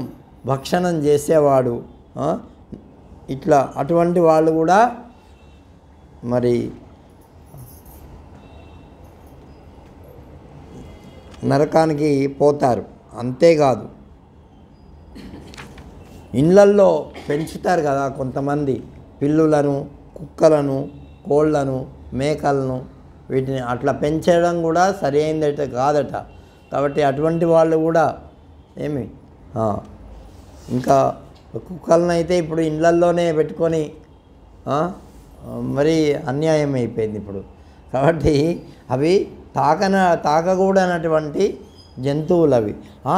భక్షణం చేసేవాడు, ఇట్లా అటువంటి వాళ్ళు కూడా మరి నరకానికి పోతారు. అంతేకాదు ఇళ్ళల్లో పెంచుతారు కదా కొంతమంది పిల్లులను, కుక్కలను, కోళ్ళను, మేకలను, వీటిని అట్లా పెంచడం కూడా సరి అయిందట కాదట. కాబట్టి అటువంటి వాళ్ళు కూడా ఇంకా కుక్కలను అయితే ఇప్పుడు ఇళ్ళల్లోనే పెట్టుకొని మరి అన్యాయం అయిపోయింది ఇప్పుడు. కాబట్టి అవి తాకకూడనటువంటి జంతువులు అవి.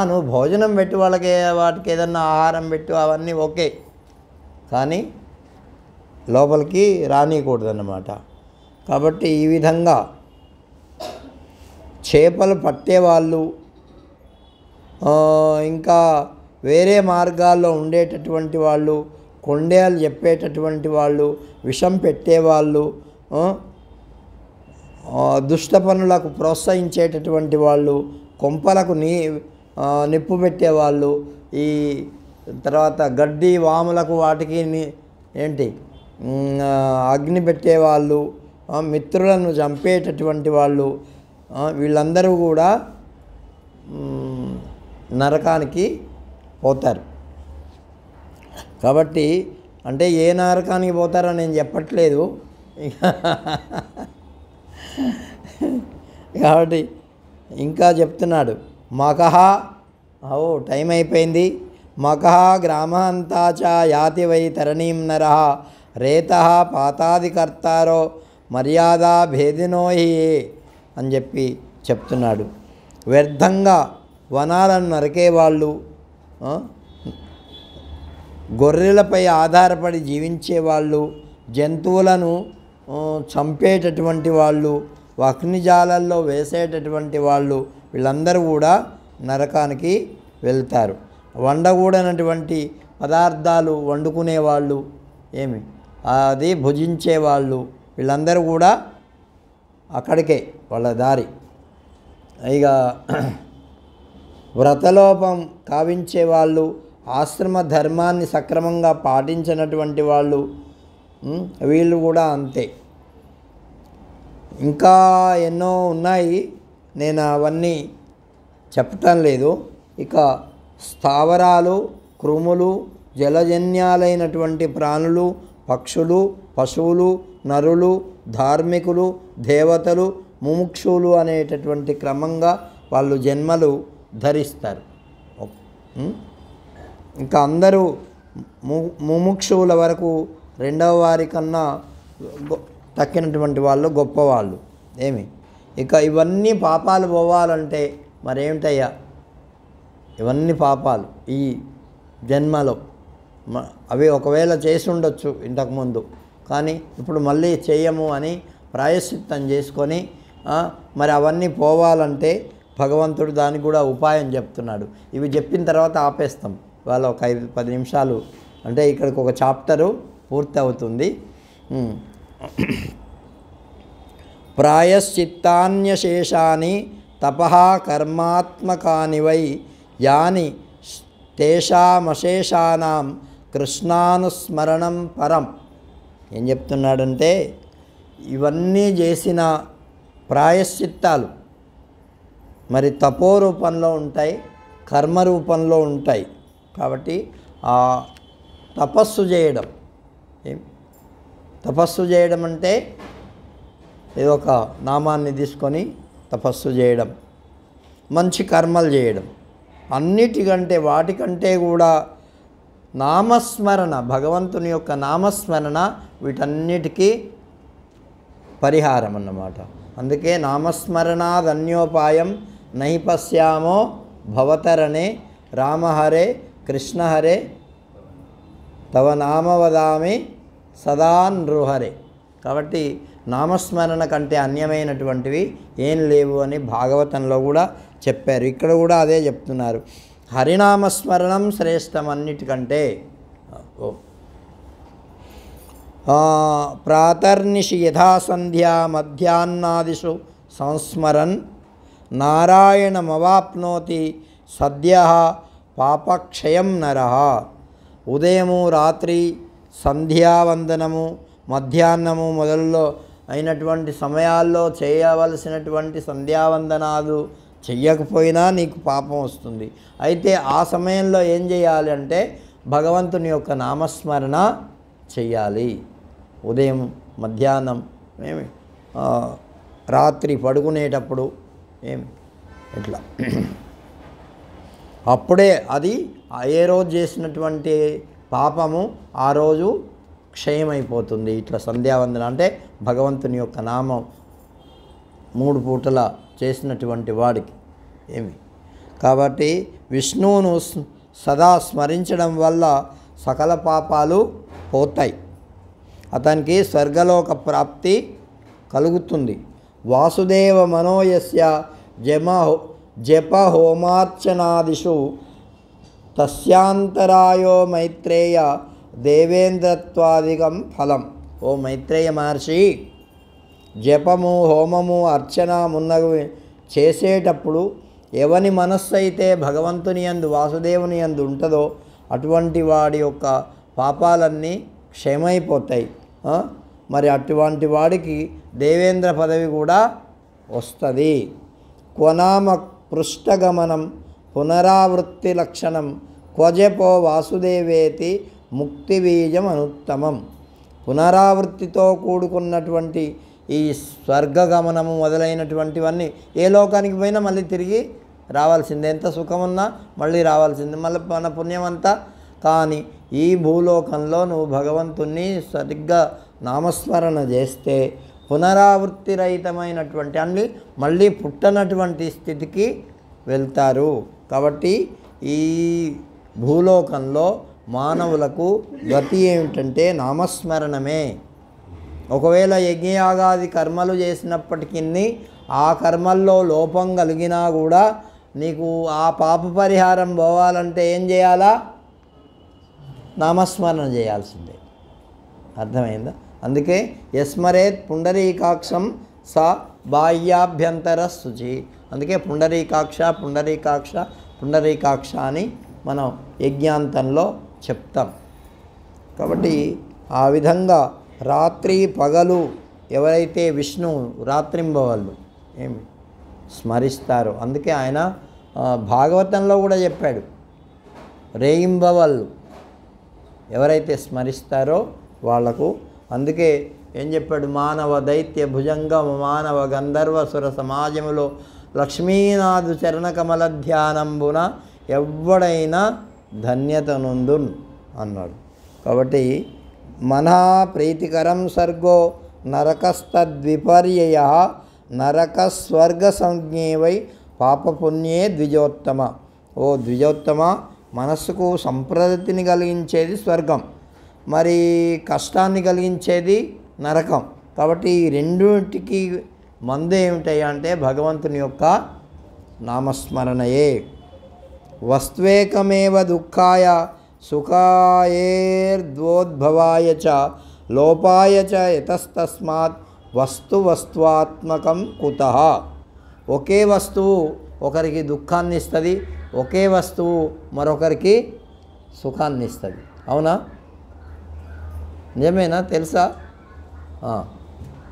నువ్వు భోజనం పెట్టి వాటికి ఏదన్నా ఆహారం పెట్టు, అవన్నీ ఓకే, కానీ లోపలికి రానియకూడదన్నమాట. కాబట్టి ఈ విధంగా చేపలు పట్టేవాళ్ళు, ఇంకా వేరే మార్గాల్లో ఉండేటటువంటి వాళ్ళు, కొండేలు చెప్పేటటువంటి వాళ్ళు, విషం పెట్టేవాళ్ళు, దుష్ట పనులకు ప్రోత్సహించేటటువంటి వాళ్ళు, కొంపలకు నిప్పు పెట్టేవాళ్ళు, ఈ తర్వాత గడ్డి వాములకు వాటికి అగ్ని పెట్టేవాళ్ళు, మిత్రులను చంపేటటువంటి వాళ్ళు, వీళ్ళందరూ కూడా నరకానికి పోతారు. కాబట్టి అంటే ఏ నరకానికి పోతారో నేను చెప్పట్లేదు. కాబట్టి ఇంకా చెప్తున్నాడు, మకః టైం అయిపోయింది. మకః గ్రామాంతాచ యాతి వై తరణీం నరః రేతః పాతాదికర్తారో మర్యాదా భేదినో హి అని చెప్పి చెప్తున్నాడు. వ్యర్థంగా వనాలను నరికేవాళ్ళు, గొర్రెలపై ఆధారపడి జీవించేవాళ్ళు, జంతువులను చంపేటటువంటి వాళ్ళు, అగ్నిజాలల్లో వేసేటటువంటి వాళ్ళు, వీళ్ళందరూ కూడా నరకానికి వెళ్తారు. వండకూడనటువంటి పదార్థాలు వండుకునేవాళ్ళు, అది భుజించేవాళ్ళు, వీళ్ళందరూ కూడా అక్కడికే వాళ్ళ దారి. ఇక వ్రతలోపం కావించే వాళ్ళు, ఆశ్రమ ధర్మాన్ని సక్రమంగా పాటించినటువంటి వాళ్ళు, వీళ్ళు కూడా అంతే. ఇంకా ఎన్నో ఉన్నాయి, నేను అవన్నీ చెప్పటం లేదు. ఇక స్థావరాలు, క్రిములు, జలజన్యాలైనటువంటి ప్రాణులు, పక్షులు, పశువులు, నరులు, ధార్మికులు, దేవతలు, ముముక్షులు అనేటటువంటి క్రమంగా వాళ్ళు జన్మలు ధరిస్తారు. ఇంకా అందరూ ముముక్షువుల వరకు రెండవ వారి కన్నా తక్కినటువంటి వాళ్ళు గొప్పవాళ్ళు. ఇక ఇవన్నీ పాపాలు పోవాలంటే మరేమిటయ్యా? ఇవన్నీ పాపాలు ఈ జన్మలో అవి ఒకవేళ చేసి ఉండొచ్చు ఇంతకుముందు, కానీ ఇప్పుడు మళ్ళీ చేయము అని ప్రాయశ్చిత్తం చేసుకొని మరి అవన్నీ పోవాలంటే భగవంతుడు దానికి కూడా ఉపాయం చెప్తున్నాడు. ఇవి చెప్పిన తర్వాత ఆపేస్తాం. వాళ్ళ ఒక 5-10 నిమిషాలు అంటే ఇక్కడికి ఒక చాప్టరు పూర్తి అవుతుంది. ప్రాయశ్చిత్తాన్యశేషాని తపః కర్మాత్మకాని వై యాని తేషామశేషానాం కృష్ణానుస్మరణం పరం. ఏం చెప్తున్నాడంటే ఇవన్నీ చేసిన ప్రాయశ్చిత్తాలు మరి తపో రూపంలో ఉంటాయి, కర్మ రూపంలో ఉంటాయి. కాబట్టి ఆ తపస్సు చేయడం, తపస్సు చేయడం అంటే ఏదో ఒక నామాన్ని తీసుకొని తపస్సు చేయడం, మంచి కర్మలు చేయడం, అన్నిటికంటే వాటికంటే కూడా నామస్మరణ, భగవంతుని యొక్క నామస్మరణ వీటన్నిటికీ పరిహారం అన్నమాట. అందుకే నామస్మరణాదన్యోపాయం నహి పశ్యామో భవతరణే రామహరే కృష్ణహరే తవ నామవదామి సదా నృహరే. కాబట్టి నామస్మరణ కంటే అన్యమైనటువంటివి ఏం లేవు అని భాగవతంలో కూడా చెప్పారు. ఇక్కడ కూడా అదే చెప్తున్నారు. హరినామస్మరణం శ్రేష్టం అన్నిటికంటే. ప్రాతర్నిషి యథాసంధ్యా మధ్యాహ్నాదిషు సంస్మరన్ నారాయణమవాప్నోతి సద్యః పాపక్షయం నరః. ఉదయము, రాత్రి, సంధ్యావందనము, మధ్యాహ్నము మొదల్లో అయినటువంటి సమయాల్లో చేయవలసినటువంటి సంధ్యావందనాలు చెయ్యకపోయినా నీకు పాపం వస్తుంది. అయితే ఆ సమయంలో ఏం చేయాలి అంటే భగవంతుని యొక్క నామస్మరణ చెయ్యాలి. ఉదయం, మధ్యాహ్నం, రాత్రి పడుకునేటప్పుడు ఇట్లా. అప్పుడే అది ఏ రోజు చేసినటువంటి పాపము ఆ రోజు క్షయమైపోతుంది. ఇట్లా సంధ్యావందన అంటే భగవంతుని యొక్క నామం 3 పూటల చేసినటువంటి వాడికి కాబట్టి విష్ణువును సదా స్మరించడం వల్ల సకల పాపాలు పోతాయి, అతనికి స్వర్గలోక ప్రాప్తి కలుగుతుంది. వాసుదేవ మనోయస్య జప హోమార్చనాదిషు తస్యాంతరాయో మైత్రేయ దేవేంద్రత్వాదికం ఫలం. ఓ మైత్రేయ మహర్షి, జపము, హోమము, అర్చన మున్నగు చేసేటప్పుడు ఎవని మనస్సు అయితే భగవంతుని యందు, వాసుదేవుని యందు ఉంటుందో అటువంటి వాడి యొక్క పాపాలన్నీ క్షయమైపోతాయి. మరి అటువంటి వాడికి దేవేంద్ర పదవి కూడా వస్తుంది. క్వనామ పృష్ఠగమనం పునరావృత్తి లక్షణం క్వజపో వాసుదేవేతి ముక్తి బీజం అనుత్తమం. పునరావృత్తితో కూడుకున్నటువంటి ఈ స్వర్గగమనము మొదలైనటువంటివన్నీ ఏ లోకానికి పోయినా మళ్ళీ తిరిగి రావాల్సిందే. ఎంత సుఖమున్నా మళ్ళీ రావాల్సిందే, మళ్ళీ మన పుణ్యమంతా. కానీ ఈ భూలోకంలో నువ్వు భగవంతుణ్ణి సరిగ్గా నామస్మరణ చేస్తే పునరావృత్తి రహితమైనటువంటి అన్ని మళ్ళీ పుట్టనటువంటి స్థితికి వెళ్తారు. కాబట్టి ఈ భూలోకంలో మానవులకు గతి ఏమిటంటే నామస్మరణమే. ఒకవేళ యజ్ఞయాగాది కర్మలు చేసినప్పటికీ ఆ కర్మల్లో లోపం కలిగినా కూడా నీకు ఆ పాప పరిహారం పోవాలంటే ఏం చేయాలా? నామస్మరణ చేయాల్సిందే. అర్థమైందా? అందుకే యస్మరేత్ పుండరీకాక్షం స బాహ్యాభ్యంతర శుచి. అందుకే పుండరీకాక్ష పుండరీకాక్ష పుండరీకాక్ష అని మనం యజ్ఞాంతంలో చెప్తాం. కాబట్టి ఆ విధంగా రాత్రి పగలు ఎవరైతే విష్ణు రాత్రింబవళ్ళు ఏమి స్మరిస్తారో, అందుకే ఆయన భాగవతంలో కూడా చెప్పాడు, రేయింబవళ్ళు ఎవరైతే స్మరిస్తారో వాళ్లకు. అందుకే ఏం చెప్పాడు, మానవ దైత్య భుజంగ మానవ గంధర్వ సుర సమాజములో లక్ష్మీనాథు చరణ కమల ధ్యానంబున ఎవ్వడైనా ధన్యత నొందున్ అన్నాడు. కాబట్టి మనా ప్రీతికరం సర్గో నరకస్తద్విపర్యయ నరక స్వర్గ సంజ్ఞేవై పాపపుణ్యే ద్విజోత్తమ. ఓ ద్విజోత్తమ, మనస్సుకు సంప్రదిని కలిగించేది స్వర్గం, మరి కష్టాన్ని కలిగించేది నరకం. కాబట్టి ఈ రెండింటికి మందు ఏమిటాయి అంటే భగవంతుని యొక్క నామస్మరణయే. వస్త్వేకమేవ దుఃఖాయ సుఖాయేర్ద్వోద్భవాయ చ లోపాయ చ యతస్తస్మాత్ వస్తువత్వాత్మకం కుతః. ఒకే వస్తువు ఒకరికి దుఃఖాన్ని ఇస్తుంది, ఒకే వస్తువు మరొకరికి సుఖాన్ని ఇస్తుంది. అవునా? నిజమేనా? తెలుసా?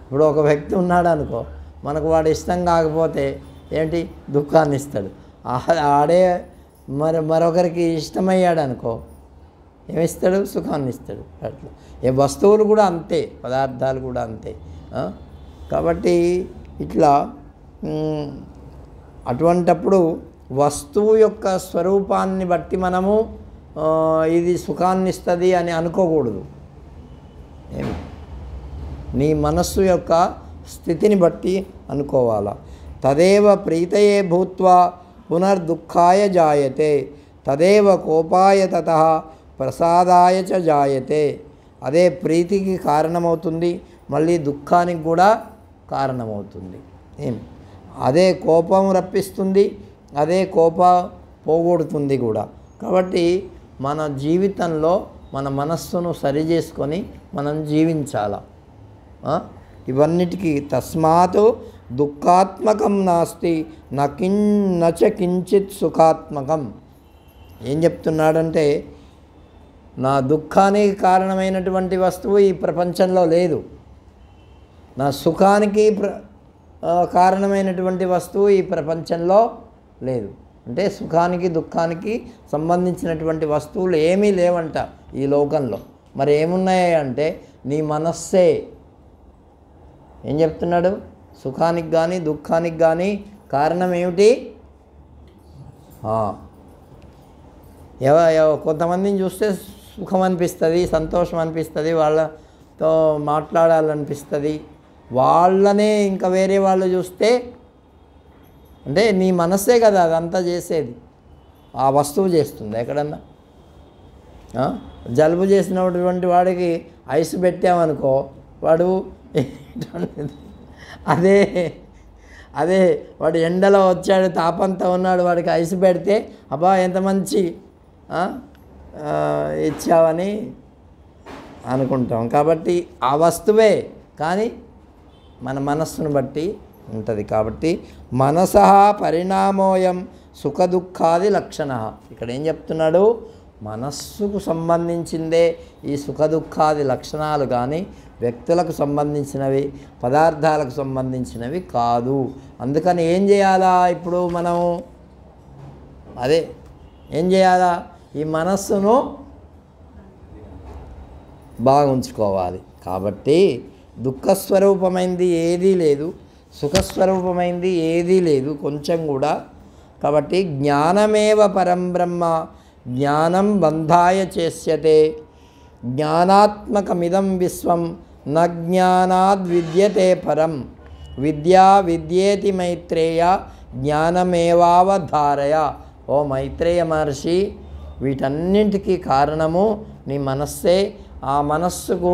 ఇప్పుడు ఒక వ్యక్తి ఉన్నాడు అనుకో, మనకు వాడు ఇష్టం కాకపోతే ఏంటి దుఃఖాన్ని ఇస్తాడు. ఆడే మరొకరికి ఇష్టమయ్యాడు అనుకో ఏమిస్తాడు? సుఖాన్ని ఇస్తాడు. అట్లా ఏ వస్తువులు కూడా అంతే, పదార్థాలు కూడా అంతే. కాబట్టి ఇట్లా అటువంటప్పుడు వస్తువు యొక్క స్వరూపాన్ని బట్టి మనము ఇది సుఖాన్ని ఇస్తుంది అని అనుకోకూడదు. ఏమి నీ మనస్సు యొక్క స్థితిని బట్టి అనుకోవాలా. తదేవ ప్రీతయే భూత్వా పునర్దుఃఖాయ జాయతే తదేవ కోపాయ తతః ప్రసాదాయ చ జాయతే. అదే ప్రీతికి కారణమవుతుంది, మళ్ళీ దుఃఖానికి కూడా కారణమవుతుంది. అదే కోపం రప్పిస్తుంది, అదే పోగొడుతుంది కూడా. కాబట్టి మన జీవితంలో మన మనస్సును సరి చేసుకొని మనం జీవించాల. ఇవన్నిటికీ తస్మాత్ దుఃఖాత్మకం నాస్తి నచ కించిత్ సుఖాత్మకం. ఏం చెప్తున్నాడంటే, నా దుఃఖానికి కారణమైనటువంటి వస్తువు ఈ ప్రపంచంలో లేదు, నా సుఖానికి కారణమైనటువంటి వస్తువు ఈ ప్రపంచంలో లేదు. అంటే సుఖానికి దుఃఖానికి సంబంధించినటువంటి వస్తువులు ఏమీ లేవంట ఈ లోకంలో. మరి ఏమున్నాయి అంటే నీ మనస్సే. ఏం చెప్తున్నాడు? సుఖానికి కానీ దుఃఖానికి కానీ కారణం ఏమిటి? కొంతమందిని చూస్తే సుఖం అనిపిస్తుంది, సంతోషం అనిపిస్తుంది, వాళ్ళతో మాట్లాడాలనిపిస్తుంది. వాళ్ళనే ఇంకా వేరే వాళ్ళు చూస్తే అంటే నీ మనస్సే కదా అదంతా చేసేది, ఆ వస్తువు చేస్తుంది. ఎక్కడన్నా జలుబు చేసినటువంటి వాడికి ఐస్ పెట్టామనుకో, వాడు అదే వాడు ఎండలో వచ్చాడు, తాపంతో ఉన్నాడు, వాడికి ఐస్ పెడితే అబ్బా ఎంత మంచి ఇచ్చావని అనుకుంటాం. కాబట్టి ఆ వస్తువే, కానీ మన మనస్సును బట్టి ఉంటుంది. కాబట్టి మనసః పరిణామోయం సుఖదుఖాది లక్షణ. ఇక్కడ ఏం చెప్తున్నాడు? మనస్సుకు సంబంధించిందే ఈ సుఖదుఖాది లక్షణాలు, కానీ వ్యక్తులకు సంబంధించినవి పదార్థాలకు సంబంధించినవి కాదు. అందుకని ఏం చేయాలా? ఇప్పుడు మనం ఏం చేయాలా? ఈ మనస్సును బాగా ఉంచుకోవాలి. కాబట్టి దుఃఖస్వరూపమైంది ఏదీ లేదు, సుఖస్వరూపమైంది ఏదీ లేదు కొంచెం కూడా. కాబట్టి జ్ఞానమేవ పరం బ్రహ్మ జ్ఞానం బంధాయ చేస్యతే జ్ఞానాత్మకమిదం విశ్వం న జ్ఞానాద్ విద్యతే పరం విద్యా విద్యేతి మైత్రేయ జ్ఞానమేవావధారయ. ఓ మైత్రేయ మహర్షి, వీటన్నింటికీ కారణము నీ మనస్సే. ఆ మనస్సుకు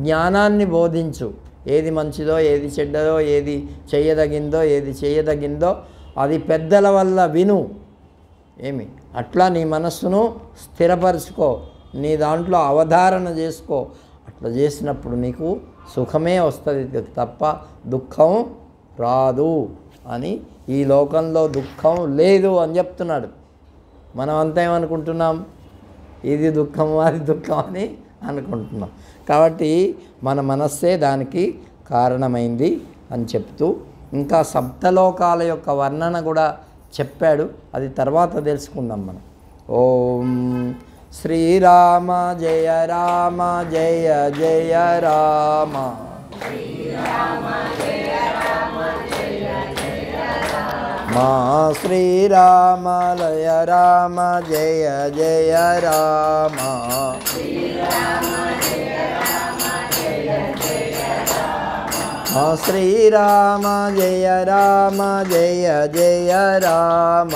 జ్ఞానాన్ని బోధించు. ఏది మంచిదో, ఏది చెడ్డదో, ఏది చేయదగిందో, ఏది చేయదగిందో అది పెద్దల వల్ల విను. అట్లా నీ మనస్సును స్థిరపరచుకో, నీ దాంట్లో అవధారణ చేసుకో. అట్లా చేసినప్పుడు నీకు సుఖమే వస్తుంది తప్ప దుఃఖం రాదు అని, ఈ లోకంలో దుఃఖం లేదు అని చెప్తున్నాడు. మనం అంతా ఏమనుకుంటున్నాం? ఇది దుఃఖం అది దుఃఖం అని అనుకుంటున్నాం. కాబట్టి మన మనస్సే దానికి కారణమైంది అని చెప్తూ ఇంకా సప్తలోకాల యొక్క వర్ణన కూడా చెప్పాడు. అది తర్వాత తెలుసుకుందాం మనం. ఓం శ్రీరామ జయ రామ జయ జయ రామ. మా శ్రీరామ లయ రామ జయ జయ రామ. మా శ్రీరామ జయ రామ జయ జయ రామ.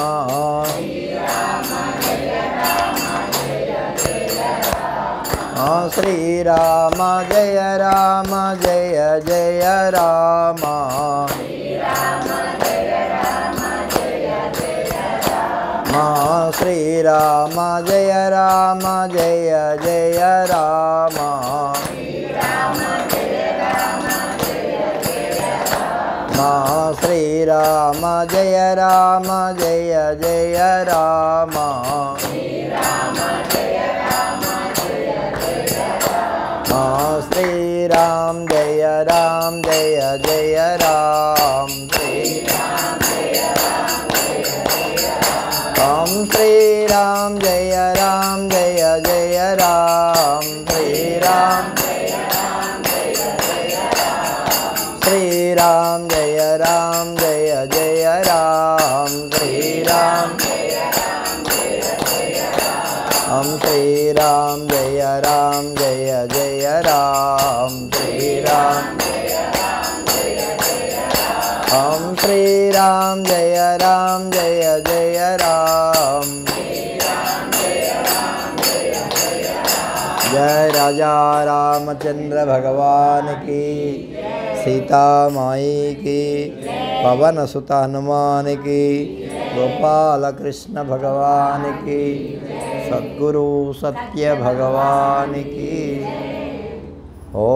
మా శ్రీరామ జయ రామ జయ జయ రామ. మా శ్రీరామ జయ రామ జయ జయ రామ. మా శ్రీరామ జయ రామ జయ జయ రామ. మా శ్రీరామ జయ రామ జయ జయ రామ. ఓం శ్రీరామ జయ రామ జయ జయ రామ. శ్రీరామ జయ రామ జయ జయ రామ. ఓం శ్రీరామ జయ రామ జయ జయ రామ. ఓం శ్రీరామ జయ రామ జయ జయ రామ. जय राजा रामचंद्र भगवान की, सीता माई की, पवन सुत हनुमान की, गोपाल कृष्ण भगवान की, सद्गुरु सत्य भगवान की। ओ